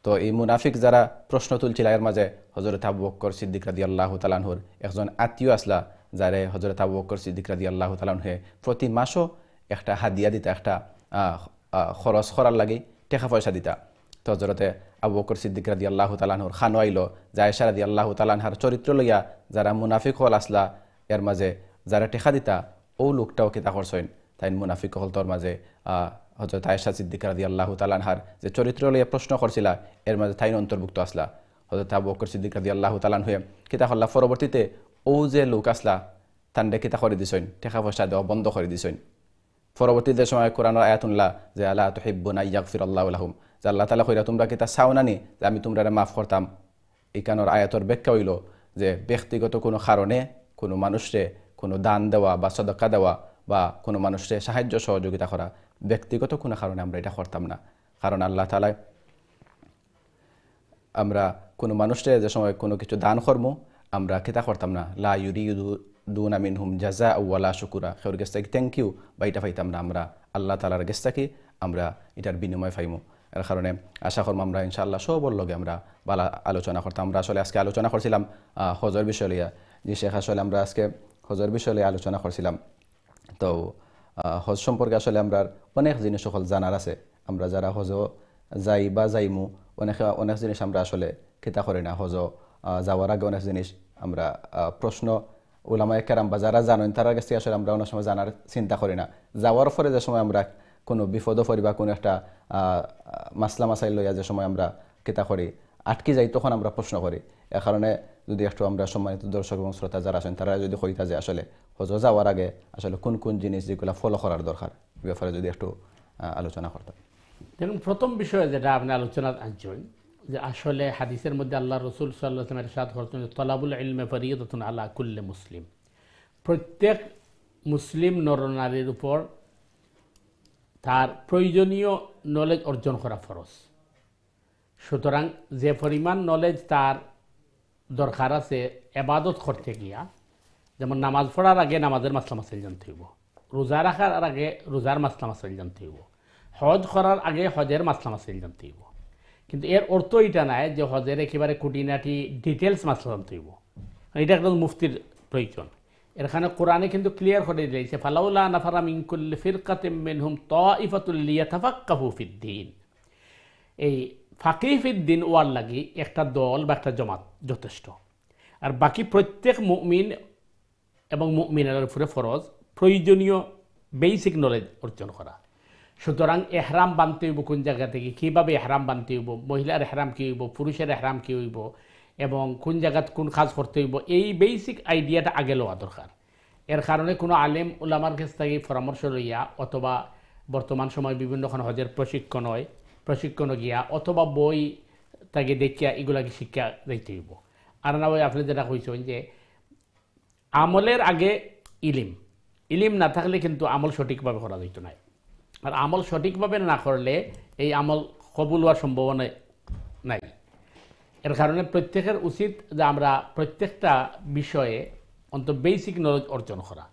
তো এই মুনাফিক যারা প্রশ্ন তুলছিল এর মাঝে হযরত আবু বকর সিদ্দিক রাদিয়াল্লাহু তাআলা আনহুর একজন আত্মীয় আসলা, যারে হযরত আবু বকর সিদ্দিক রাদিয়াল্লাহু তাআলা আনহু প্রতি মাসও একটা হাদিয়া দিতা, একটা খরচ করার লাগি টাকা পয়সা দিতা। তো হযরতে আবু বকর সিদ্দিক রাদিয়াল্লাহু তাআলা আনহুর খানো আইল, যে আয়েশা রাদিয়াল্লাহু তাআলা আনহার চরিত্র লইয়া যারা মুনাফিক হল আসলা এর মাঝে যারা টাকা দিতা ও লোকটাও কিতা করছেন, তাই মুনাফিক হল তোর মাঝে হযরত আয়েশা সিদ্দিকা রাদিয়াল্লাহু তাআলা আনহার যে চরিত্র লইয়া প্রশ্ন করছিল এর মাঝে তাই অন্তর্ভুক্ত আসলা। হযরত আবু বকর সিদ্দিক রাদিয়াল্লাহু তাআলা আনহু কিতা হল্লা পরবর্তীতে ও যে লোক আসলা তান্ডে কিতা করে দিছেন, টাকা পয়সা দেওয়া বন্ধ করে দিছেন। পরবর্তীতে সময় কোরআনের আয়াত উনলা যে আলা তুহিব্বুনা আন ইয়াগফিরাল্লাহু লাহুম, যে আল্লাহ তাআলা কইরা তোমরা কিতা চাও নানি যে আমি তোমরা মাফ করতাম। এই কারণের আয়াতের ব্যাখ্যা হইল যে ব্যক্তিগত কোনো কারণে কোনো মানুষরে কোনো দান দেওয়া বা সদকা দেওয়া বা কোনো মানুষরে সাহায্য সহযোগিতা করা ব্যক্তিগত কোনো কারণে আমরা এটা করতাম না। কারণ আল্লাহ তাআলা আমরা কোনো মানুষরে যে সময় কোনো কিছু দান করবো আমরা কিতা করতাম না, লা ইউরিদুনা মিনহুম জাযাআ ওয়ালা শুকুরা, খের গেছ থেকে থ্যাংক ইউ বা এটা পাইতাম না, আমরা আল্লাহ তাআলার গেছ থেকে আমরা এটার বিনিময় পাইমু। এর কারণে আশা করব আমরা ইনশাআল্লাহ সবর লগে আমরা ভালো আলোচনা করতাম। আমরা আসলে আজকে আলোচনা করছিলাম হজের বিষয় লইয়া। জি শেখ, আসলে আমরা আজকে হজের বিষয় লইয়া আলোচনা করছিলাম। তো হজ সম্পর্কে আসলে আমরা অনেক জিনিস সকল জানার আছে। আমরা যারা হজ যাই বা যাইমু অনেক জিনিস আমরা আসলে কিতা করি না, হজ যাওয়ার আগে অনেক জিনিস আমরা প্রশ্ন উলামায়ে কেরাম বা যারা জানেন তার কাছে আসলে আমরা অনেক সময় জানার চিন্তা করি না। যাওয়ার পরে যে সময় আমরা কোনো বিপদ পড়ি বা কোনো একটা মাসলা মাসাইল লইয়া যে সময় আমরা কিতা করি আটকে যাই, তখন আমরা প্রশ্ন করি। এ কারণে যদি একটু আমরা সম্মানিত দর্শক এবং শ্রোতা যারা আছেন তারা যদি কইতা যে আসলে হজ যাওয়ার আগে আসলে কোন কোন জিনিস যেগুলো ফলো করার দরকার, এই ব্যাপারে যদি একটু আলোচনা করতাম। দেখুন, প্রথম বিষয় যেটা আপনি আলোচনা আনছেন যে আসলে হাদিসের মধ্যে আল্লাহ রসুল সাল্লাল্লাহু আলাইহি ওয়াসাল্লাম ইরশাদ করেছেন তলাবুল ইলমি ফরিয়দাতুন আলা কুল্লি মুসলিম, প্রত্যেক মুসলিম নরনারীর উপর তার প্রয়োজনীয় নলেজ অর্জন করা ফরজ। সুতরাং যে পরিমাণ নলেজ তার দরকার আছে ইবাদত করতে গিয়া, যেমন নামাজ পড়ার আগে নামাজের মাসলা মাসাইল জানতে হইব, রোজা রাখার আগে রোজার মাসলা মাসাইল জানতে হইব, হজ করার আগে হজের মাসলা মাসাইল জানতে হইব। কিন্তু এর অর্থ এটা নাই যে হজের একেবারে খুঁটিনাটি ডিটেলস মাসলা জানতে হইব, এটা একদম মুফতির প্রয়োজন। এখানে কোরআনে কিন্তু ক্লিয়ার করে দিয়েছে ফালাউলা নাফারা মিন কুল্লি ফিরকাতিম মিনহুম তাইফাতুল লিয়াতাফাক্কাহু ফিদ্দীন। এই ফাকিহ ফিদ্দীন ওয়ার লাগি একটা দল বা একটা জমাত যথেষ্ট, আর বাকি প্রত্যেক মুমিন এবং মুমিনের উপরে ফরজ প্রয়োজনীয় বেসিক নলেজ অর্জন করা। সুতরাং এহরাম বানতে হইব কোন জায়গা থেকে, কীভাবে এহরাম বানতে হইব, মহিলার এহরাম কী হইব, পুরুষের এহরাম কী হইব, এবং কোন জায়গাত কোন কাজ করতে হইব, এই বেসিক আইডিয়াটা আগে লওয়া দরকার। এর কারণে কোনো আলেম উলামার কাছ থেকে পরামর্শ লইয়া অথবা বর্তমান সময় বিভিন্নক্ষণ হজের প্রশিক্ষণ গিয়া অথবা বই তাকে দেখিয়া এগুলাকে শিক্ষা দিতে হইব। আর না ওই আপনি যেটা কইছেন যে আমলের আগে ইলিম না থাকলে কিন্তু আমল সঠিকভাবে করা যেত না, আর আমল সঠিকভাবে না করলে এই আমল কবুল হওয়ার সম্ভাবনা নাই। এর কারণে প্রত্যেকের উচিত যে আমরা প্রত্যেকটা বিষয়ে অন্তত বেসিক নলেজ অর্জন করা।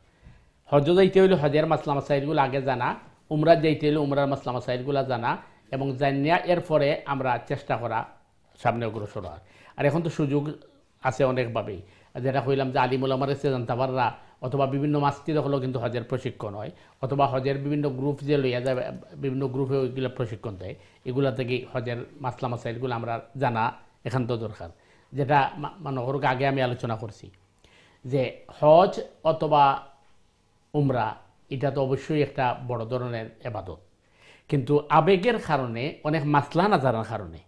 হজ যাইতে হইলে হজের মাসলা মাসাইলগুলো আগে জানা, উমরা যাইতে হইলে উমরার মাসলা মাসাইলগুলো জানা, এবং জানিয়া এরপরে আমরা চেষ্টা করা সামনে অগ্রসর হওয়ার। আর এখন তো সুযোগ আছে অনেকভাবেই, যেটা কইলাম যে আলিমুল আমার এসে জানতে পাররা, অথবা বিভিন্ন মাসজিদ হলেও কিন্তু হজের প্রশিক্ষণ হয়, অথবা হজের বিভিন্ন গ্রুপ যে লইয়া যায়, বিভিন্ন গ্রুপে ওইগুলো প্রশিক্ষণ দেয়, এগুলা থেকে হজের মাসলা মাসাইলগুলো আমরা জানা এখান তো দরকার। যেটা মনে করুক আগে আমি আলোচনা করছি যে হজ অথবা উমরা এটা তো অবশ্যই একটা বড় ধরনের এবাদত, কিন্তু আবেগের কারণে অনেক মাসলা না জানার কারণে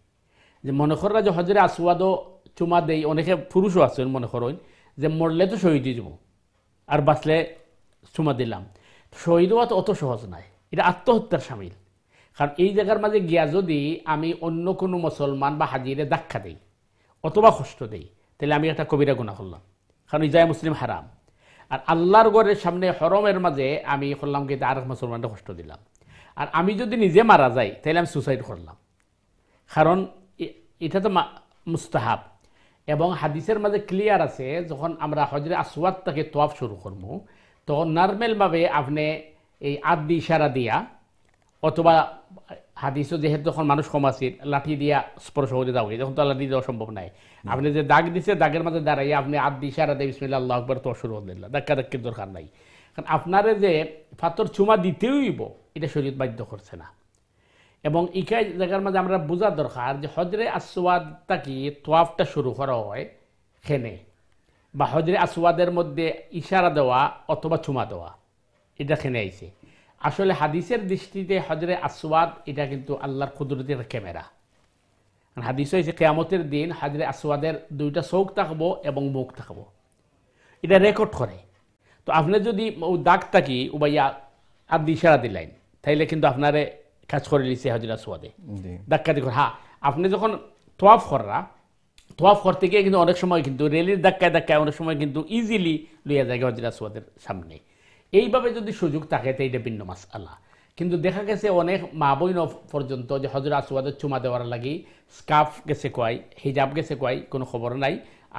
যে মনে করা যে হজরে আসওয়াদও চুমা দেই, অনেকে পুরুষও আছেন মনে করেন যে মরলে তো শহীদ হয়ে যাব আর বাঁচলে চুমা দিলাম। শহীদ হওয়া তো অত সহজ নয়, এটা আত্মহত্যার সামিল। কারণ এই জায়গার মাঝে গিয়া যদি আমি অন্য কোনো মুসলমান বা হাজিরে ধাক্কা দেই অথবা কষ্ট দেই, তাহলে আমি একটা কবিরা গুনাহ করলাম, কারণ ইজায় মুসলিম হারাম। আর আল্লাহর ঘরের সামনে হরমের মাঝে আমি করলাম কি আর মুসলমানটা কষ্ট দিলাম। আর আমি যদি নিজে মারা যাই তাহলে আমি সুসাইড করলাম, কারণ এটা তো মুস্তাহাব। এবং হাদিসের মাঝে ক্লিয়ার আছে যখন আমরা হজরে আসওয়াদ থেকে তোয়াফ শুরু করবো তখন নর্মালভাবে আপনি এই আদি ইশারা দিয়া অথবা হাদিসও যেহেতু তখন মানুষ কম আছে লাঠি দিয়া স্পর্শ করে যাওয়া, তখন তো লাঠি দেওয়া সম্ভব নাই। আপনি যে দাগ দিছে দাগের মাঝে দাঁড়াইয়া আপনি আদি ইশারা দিয়ে বিসমিল্লাহ আল্লাহু আকবার তো শুরু হয়ে দিল, ধাক্কা ধাক্কির দরকার নাই। কারণ আপনারে যে ফাতর চুমা দিতেই হইব এটা শরীয়ত বাধ্য করছে না। এবং ইকাই জায়গার মাঝে আমরা বোঝা দরকার যে হজরে আসওয়াদ থাকি তোয়াফটা শুরু করা হয় খেনে, বা হজরে আসওয়াদের মধ্যে ইশারা দেওয়া অথবা চুমা দেওয়া এটা খেনে আইছে। আসলে হাদিসের দৃষ্টিতে হজরে আসওয়াদ এটা কিন্তু আল্লাহর কুদরতের ক্যামেরা। হাদিস হয়েছে কিয়ামতের দিন হজরে আসওয়াদের দুইটা চোখ থাকবো এবং মুখ থাকবো, এটা রেকর্ড করে। তো আপনি যদি ও দাগ থাকি উবাইয়া আদি ইশারা দিলেন তাইলে কিন্তু আপনারে কাজ করে নিছে হজরে আসওয়াদে ধাক্কা দিয়ে। হ্যাঁ, আপনি যখন তোয়াফ করতে গিয়ে কিন্তু অনেক সময় কিন্তু রেলির ধাক্কায় অনেক সময় কিন্তু ইজিলি লইয়া যায় হজরে আসওয়াদের সামনে। এইভাবে যদি সুযোগ থাকে তো এইটা ভিন্ন মাসআলা। কিন্তু দেখা গেছে অনেক মা বইন পর্যন্ত যে হজরে আসওয়াদের চুমা দেওয়ার লাগি স্কার্ফ গেছে কয়, হিজাব গেছে কয়, কোনো খবর নাই।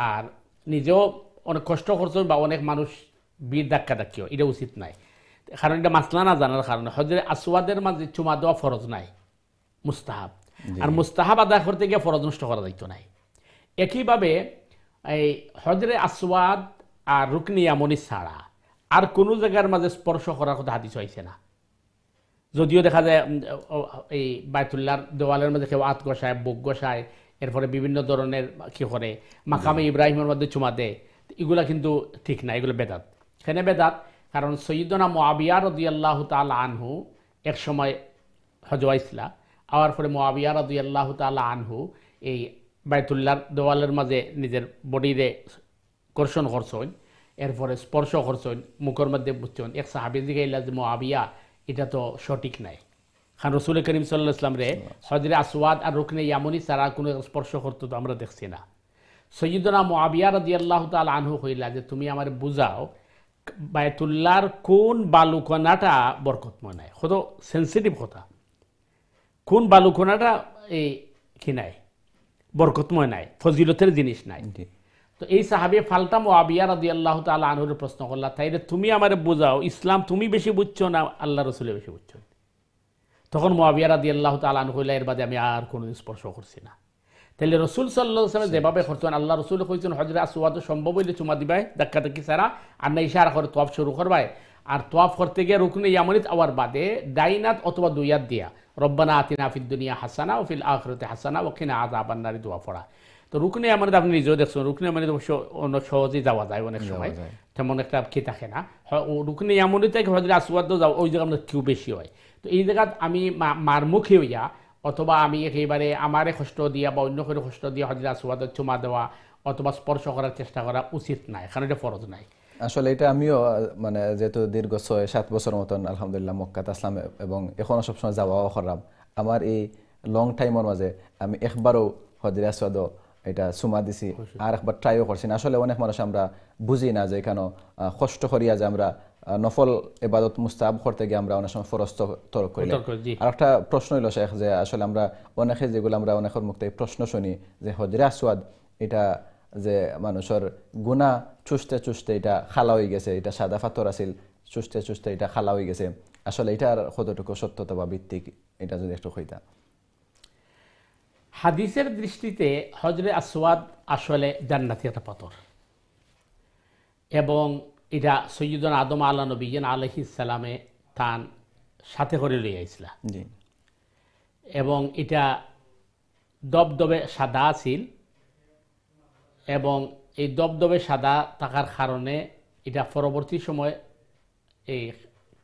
আর নিজেও অনেক কষ্ট করছেন বা অনেক মানুষ বীর ধাক্কিও, এটা উচিত নাই। কারণ এটা মাসলা না জানার কারণে হজরে আসওয়াদের মাঝে চুমা দেওয়া ফরজ নাই, মুস্তাহাব। আর মুস্তাহাব আদায় করতে গিয়ে ফরজ নষ্ট করা যাইত নাই। একইভাবে এই হজরে আসওয়াদ আর রুকনি ইয়ামনি ছাড়া আর কোনো জায়গার মাঝে স্পর্শ করার কথা হাদিস হয়েছে না। যদিও দেখা যায় এই বায়তুল্লাহর দেওয়ালের মধ্যে কেউ আত গসায়, বুক গসায়, এরপরে বিভিন্ন ধরনের কী করে মাকামে ইব্রাহিমের মধ্যে চুমা দেয়, এগুলা কিন্তু ঠিক না, এগুলো বেদাত। কেন বেদাত? কারণ সৈয়দনা মুআবিয়া রাদিয়াল্লাহু তাআলা আনহু এক সময় হজ আইসলা, আওয়ার পরে মুআবিয়া রাদিয়াল্লাহু তাআলা আনহু এই বায়তুল্লাহর দেওয়ালের মাঝে নিজের বডিরে কর্ষণ করছেন, এরপরে স্পর্শ করছেন, মুখের মধ্যে বুঝছেন। এক সাহাবী জিগাইলা যে মুআবিয়া এটা তো সঠিক নাই, কারণ রাসূল করিম সাল্লাল্লাহু আলাইহি ওয়াসাল্লাম রে হজরে আসওয়াদ আর রুকনে ইয়ামনি ছাড়া কোনো স্পর্শ করতে তো আমরা দেখছি না। সৈয়দনা মুআবিয়া রাদিয়াল্লাহু তাআলা আনহু কইলা যে তুমি আমার বুঝাও বায়তুল্লাহর কোন বালুকণাটা বরকতময় নাই, কত সেন্সিটিভ কথা, কোন বালুকণাটা এই কি নাই বরকতময় নাই, ফজিলতের জিনিস নাই। তো এই সাহাবী ফালতা মুআবিয়া রাদিয়াল্লাহু তাআলা আনহুর প্রশ্ন করলা, তাইলে তুমি আমারে বুঝাও ইসলাম তুমি বেশি বুঝছো না আল্লাহ রাসূল বেশি বুঝছো? তখন মুআবিয়া রাদিয়াল্লাহু তাআলা আনহু কইলেন এর বাদে আমি আর কোনোদিন স্পর্শ করছি না। তাহলে রসুল সাল্লাল্লাহু আলাইহি ওয়াসাল্লাম যেভাবে করতেন, আল্লাহ রসুল কইছেন হজরে আসওয়াদ সম্ভব হইলে চুমা দিবাই ধাক্কা ধাক্কি ছাড়া, আর না ইশারা করে তওয়াফ শুরু করবাই। আর তওয়াফ করতে গিয়ে রুকনে ইয়ামানিত আওয়ার বাদে ডাইনাত অথবা দুইয়াত দিয়া রব্বানা আতিনা ফিদ দুনিয়া হাসানা ওয়া ফিল আখিরাতি হাসানা ওয়া কিনা আযাবান নার দোয়া পড়া। তো রুকনে ইয়ামানিত আপনি নিজেও দেখছেন, রুকনে ইয়ামানিত অনেক সহজেই যাওয়া যায়, অনেক সময় তেমন একটা কি থাকে না। রুকনে ইয়ামানিত থেকে হজরে আসওয়াদ যাও ওই জায়গা কিউ বেশি হয়। তো এই জায়গাত আমি মারমুখী হইয়া অথবা আমি একেবারে আমারে কষ্ট দিয়া বা অন্য করে কষ্ট দিয়া হজরে আসওয়াদে চুমা দেওয়া অথবা স্পর্শ করার চেষ্টা করা উচিত নাই, কারণ এটা ফরজ নাই। আসলে এটা আমিও মানে যেহেতু দীর্ঘ 6-7 বছর মতন আলহামদুলিল্লাহ মক্কাত আসলাম এবং এখনও সবসময় যাওয়াও করলাম, আমার এই লং টাইমের মাঝে আমি একবারও হজরে আসওয়াদ এটা চুমা দিছি আর একবার ট্রাইও করছি না। আসলে অনেক মানুষ আমরা বুঝি না যে এখানে কষ্ট করিয়া যে আমরা নফল ইবাদত মুস্তাহাব করতে গিয়ে আমরা অনেক সময় ফরজ তরক করি। আর একটা প্রশ্ন হইল শেখ যে আসলে আমরা অনেকে যেগুলো আমরা অনেকের মুক্ত প্রশ্ন শুনি যে হজরে আসওয়াদ এটা যে মানুষের গুণা চুষতে চুষতে এটা খালা হয়ে গেছে, এটা সাদা পাথর আছিল চুষতে চুষতে এটা খালা হয়ে গেছে, আসলে এটার কতটুকু সত্যতা বা ভিত্তিক এটা যদি একটু কইতা। হাদিসের দৃষ্টিতে হজরে আসওয়াদ আসলে জান্নাতি একটা পাথর এবং এটা সৈয়দনা আদম আলা নবীন আলাইহিস সালামে তান সাথে করে লইয়া আইছিলা এবং এটা দবদবে সাদা আছিল এবং এই দবদবে সাদা থাকার কারণে এটা পরবর্তী সময় এই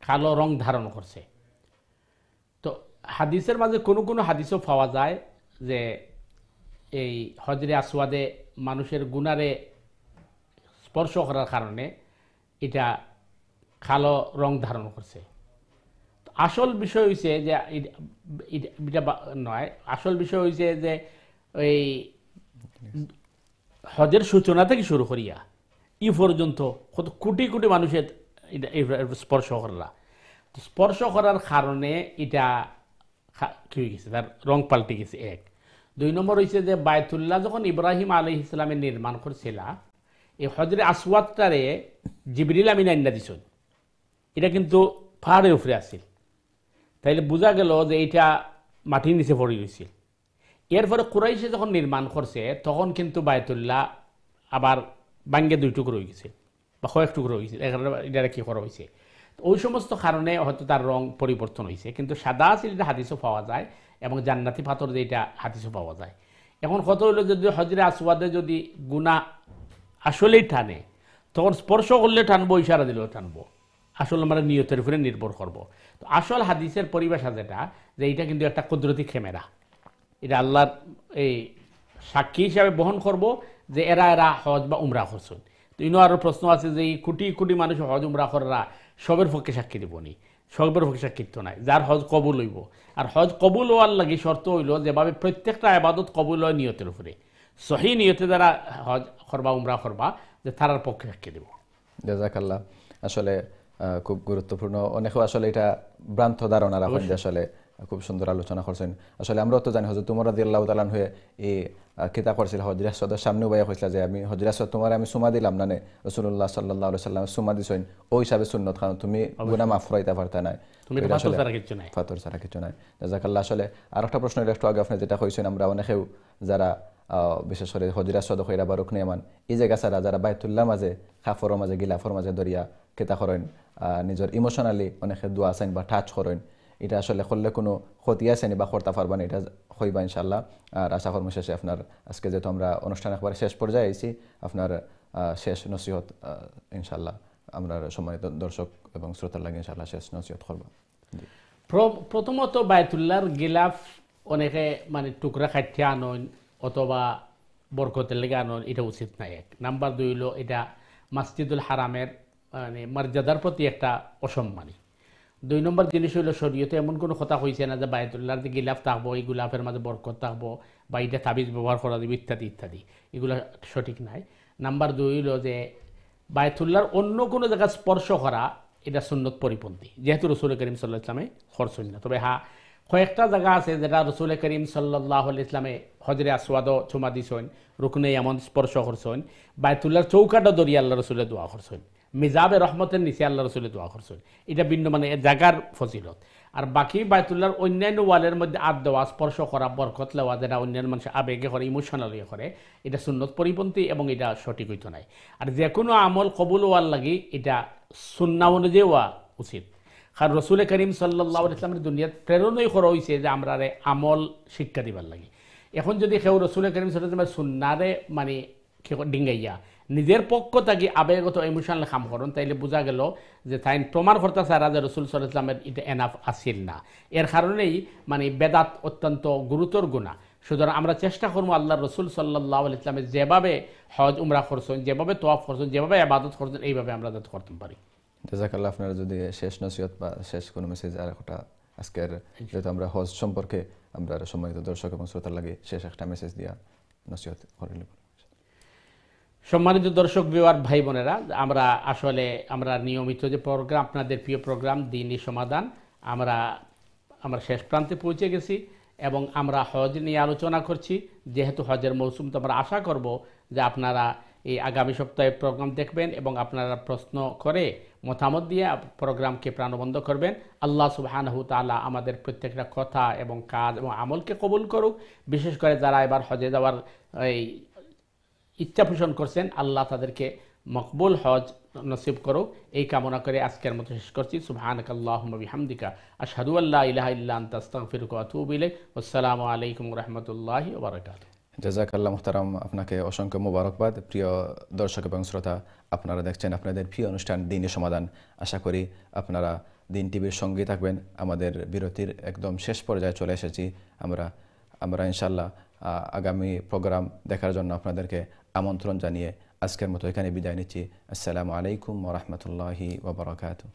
কালো রং ধারণ করছে। তো হাদিসের মাঝে কোনো কোনো হাদিসও পাওয়া যায় যে এই হজরে আসওয়াদে মানুষের গুনারে স্পর্শ করার কারণে এটা কালো রং ধারণ করছে। আসল বিষয় হইছে যে এটা নয়, আসল বিষয় হইছে যে এই হজের সূচনা থেকে শুরু করিয়া ই পর্যন্ত কত কোটি কোটি মানুষের স্পর্শ করা, স্পর্শ করার কারণে এটা কি হয়ে গেছে, তার রং পাল্টে গেছে। এক, দুই নম্বর হয়েছে যে বায়তুল্লাহ যখন ইব্রাহিম আলাইহিস সালামের নির্মাণ করছিল, এই হজরে আসওয়াদটারে জিবরিল আমিন আইনা দিছেন, এটা কিন্তু পাহাড়ের উপরে আসছিল, তাইলে বোঝা গেল যে এটা মাটির নিচে পড়ে গেছিল। এরপরে কুরাইশে যখন নির্মাণ করছে তখন কিন্তু বায়তুল্লাহ আবার ভাঙ্গে 2 টুকরো হয়ে গেছে বা কয়েক টুকরো হয়ে গেছে, এটা কি করা হয়েছে। ওই সমস্ত কারণে হয়তো তার রং পরিবর্তন হয়েছে, কিন্তু সাদা আছিল এটা হাদিসও পাওয়া যায় এবং জান্নাতি পাথর যে এটা হাদিসও পাওয়া যায়। এখন কত হইল যদি হজরে আসওয়াদে যদি গুনাহ আসলেই টানে তখন স্পর্শ করলে টানবো, ইশারা দিলেও টানবো, আসলে আমরা নিয়তের উপরে নির্ভর করব। তো আসল হাদিসের পরিভাষা যেটা যে এটা কিন্তু একটা কুদরতি ক্যামেরা, এটা আল্লাহর এই সাক্ষী হিসাবে বহন করব যে এরা হজ বা উমরা করছেন। তো ইনো আরও প্রশ্ন আছে যে এই কোটি কোটি মানুষ হজ উমরা করারা সবের পক্ষে সাক্ষী দেবনি, সবের পক্ষে সাক্ষিত্ব নাই, যার হজ কবুল হইব। আর হজ কবুল হওয়ার লাগে শর্ত হইল যেভাবে প্রত্যেকটা আবাদত কবুল হয় নিয়তের উপরে, সহি নিয়তে যারা হজ করবা উমরা করবা যে তারার পক্ষে সাক্ষী দেব। জাযাকাল্লাহ, আসলে খুব গুরুত্বপূর্ণ। অনেকেও আসলে এটা ভ্রান্ত ধারণা রাখেন যে আসলে খুব সুন্দর আলোচনা করছেন। আসলে আমরাও তো জানি হযরত ওমর রাদিয়াল্লাহু তাআলা আনহু এই কিতা করছিল হজরে আসওয়াদের সামনে বইয়া কইছিল যে আমি হজরে আসওয়াদ তোমার আমি সুমা দিলাম না, রাসূলুল্লাহ সাল্লাল্লাহু আলাইহি সাল্লাম সুমা দিছেন ওই হিসাবে সুন্নাত, কারণ তুমি গুনাহ মাফ করাইতে পারতা না, তুমি ফাতর ছাড়া কিছু নাই, ফাতর ছাড়া কিছু নাই। জাযাকাল্লাহ। আসলে আরেকটা প্রশ্ন একটু আগে আপনি যেটা কইছেন, আমরা অনেকেও যারা বিশেষ করে হজরে আসওয়াদ কইরা বা রুকনে ইয়ামান এই জায়গা ছাড়া যারা বাইতুল্লাহ মাঝে কাফরের মাঝে গিলাফের মাঝে দরিয়া কিতা করেন নিজের ইমোশনালি অনেকে দোয়া আছেন বা টাচ করেন, এটা আসলে করলে কোনো ক্ষতি আছে নি বা করতে পারবা না, এটা হইবা ইনশাল্লাহ। আর আশা কর্ম শেষে আপনার আজকে যেহেতু আমরা অনুষ্ঠান একবার শেষ পর্যায়ে আইছি, আপনার শেষ নসিহত ইনশাল্লাহ আমরা সম্মানিত দর্শক এবং শ্রোতার লাগে ইনশাল্লাহ শেষ নসিহত করব। প্রথমত বায়তুল্লাহর গিলাফ অনেকে মানে টুকরা খাইতে আনন অথবা বরকতের লেগে আনন, এটা উচিত নাই। এক নাম্বার 2 হলো এটা মসজিদুল হারামের মানে মর্যাদার প্রতি একটা অসম্মানী। 2 নম্বর জিনিস হইল শরীয়তে এমন কোনো কথা হয়েছে না যে বায়তুল্লাহর যে গিলাফ থাকবো এই গুলাফের মাঝে বরকত থাকবো বা এটা তাবিজ ব্যবহার করা যাবে ইত্যাদি ইত্যাদি, এগুলো সঠিক নাই। নাম্বার 2 হইল যে বায়তুল্লাহর অন্য কোনো জায়গা স্পর্শ করা এটা সুন্নত পরিপন্থী, যেহেতু রাসূল করিম সাল্লাল্লাহু আলাইহি ওয়াসাল্লামে করছেন না। তবে হ্যাঁ কয়েকটা জায়গা আছে যেটা রাসূল করিম সাল্লাল্লাহু আলাইহি ওয়াসাল্লামে হজরে আসওয়াদও চুমা দিছেন, রুকনে ইয়ামান স্পর্শ করছেন, বায়তুল্লাহর চৌকাটা দরিয়া আল্লাহ রাসূলের দোয়া করছেন, মিজাবে রহমতের নিচে আল্লাহ রাসূলের দোয়া করছেন, এটা ভিন্ন মানে জায়গার ফজিলত। আর বাকি বায়তুল্লাহর অন্যান্য ওয়ালের মধ্যে আদ দেওয়া, স্পর্শ করা, বরকত লেওয়া, যেটা অন্যান্য মানুষ আবেগে করে, ইমোশনালি করে, এটা সুন্নত পরিপন্থী এবং এটা সঠিক হইতো নাই। আর যে কোনো আমল কবুল হওয়ার লাগি এটা সুন্না অনুযায়ী হওয়া উচিত। কারণ রসুল করিম সাল্লাল্লাহু আলাইহি ওয়াসাল্লামের দুনিয়াত প্রেরণই করা হয়েছে যে আমরা আমল শিক্ষা দিবার লাগে। এখন যদি কেউ রসুল করিম সাল্লাল্লাহু আলাইহি ওয়াসাল্লামের সুন্নারে মানে ডিঙ্গাইয়া নিজের পক্ষ থেকে আবেগত ইমোশনাল কাম করেন, তাইলে বোঝা গেল যে তাই প্রমাণ করতে চায় যে রসুল সাল্লাল্লাহু আলাইহি ওয়াসাল্লামের এটা এনাফ আসিল না। এর কারণেই মানে বেদাত অত্যন্ত গুরুতর গুনাহ। সুতরাং আমরা চেষ্টা করবো আল্লাহ রসুল সাল্লাল্লাহু আলাইহি ওয়াসাল্লামের যেভাবে হজ উমরা করছেন, যেভাবে তোয়াফ করছেন, যেভাবে ইবাদত করছেন, এইভাবে আমরা যাতে করতে পারি। জাযাকাল্লাহ। আপনারা যদি শেষ নসিহত বা শেষ কোনো মেসেজ আর একটা আজকের যেহেতু আমরা হজ সম্পর্কে আমরা সম্মানিত দর্শক এবং শ্রোতার লাগে শেষ একটা মেসেজ দিয়া নসিহত করিলে। সম্মানিত দর্শক ভিউয়ার ভাই বোনেরা, আমরা নিয়মিত যে প্রোগ্রাম, আপনাদের প্রিয় প্রোগ্রাম দ্বীনি সমাধান, আমরা শেষ প্রান্তে পৌঁছে গেছি এবং আমরা হজ নিয়ে আলোচনা করছি। যেহেতু হজের মৌসুম, তো আমরা আশা করব যে আপনারা এই আগামী সপ্তাহে প্রোগ্রাম দেখবেন এবং আপনারা প্রশ্ন করে মতামত দিয়ে প্রোগ্রামকে প্রাণবন্ত করবেন। আল্লাহ সুবহানাহু তাআলা আমাদের প্রত্যেকটা কথা এবং কাজ এবং আমলকে কবুল করুক। বিশেষ করে যারা এবার হজে যাওয়ার এই ইচ্ছা পোষণ করছেন, আল্লাহ তাদেরকে মকবুল হজ নসিব করুক, এই কামনা করে আজকের মতো শেষ করছি। সুবহানাকাল্লাহুম্মা বিহামদিকা আশহাদু আল্লা ইলাহা ইল্লা আনতা আস্তাগফিরুকা ওয়া আতুবু ইলাইক। আসসালামু আলাইকুম ওয়া রাহমাতুল্লাহি ওয়া বারাকাতুহু। জাযাকাল্লাহ মুহতারাম, আপনাকে অসংখ্য মোবারকবাদ। প্রিয় দর্শক এবং শ্রোতা, আপনারা দেখছেন আপনাদের প্রিয় অনুষ্ঠান দ্বীনি সমাধান। আশা করি আপনারা দ্বীন টিভির সঙ্গেই থাকবেন। আমাদের বিরতির একদম শেষ পর্যায়ে চলে এসেছি। আমরা ইনশাআল্লাহ আগামী প্রোগ্রাম দেখার জন্য আপনাদেরকে আমন্ত্রণ জানিয়ে আজকের মতো এখানে বিদায় নিচ্ছি। আসসালামু আলাইকুম ওয়া রাহমাতুল্লাহি ওয়া বারাকাতুহু।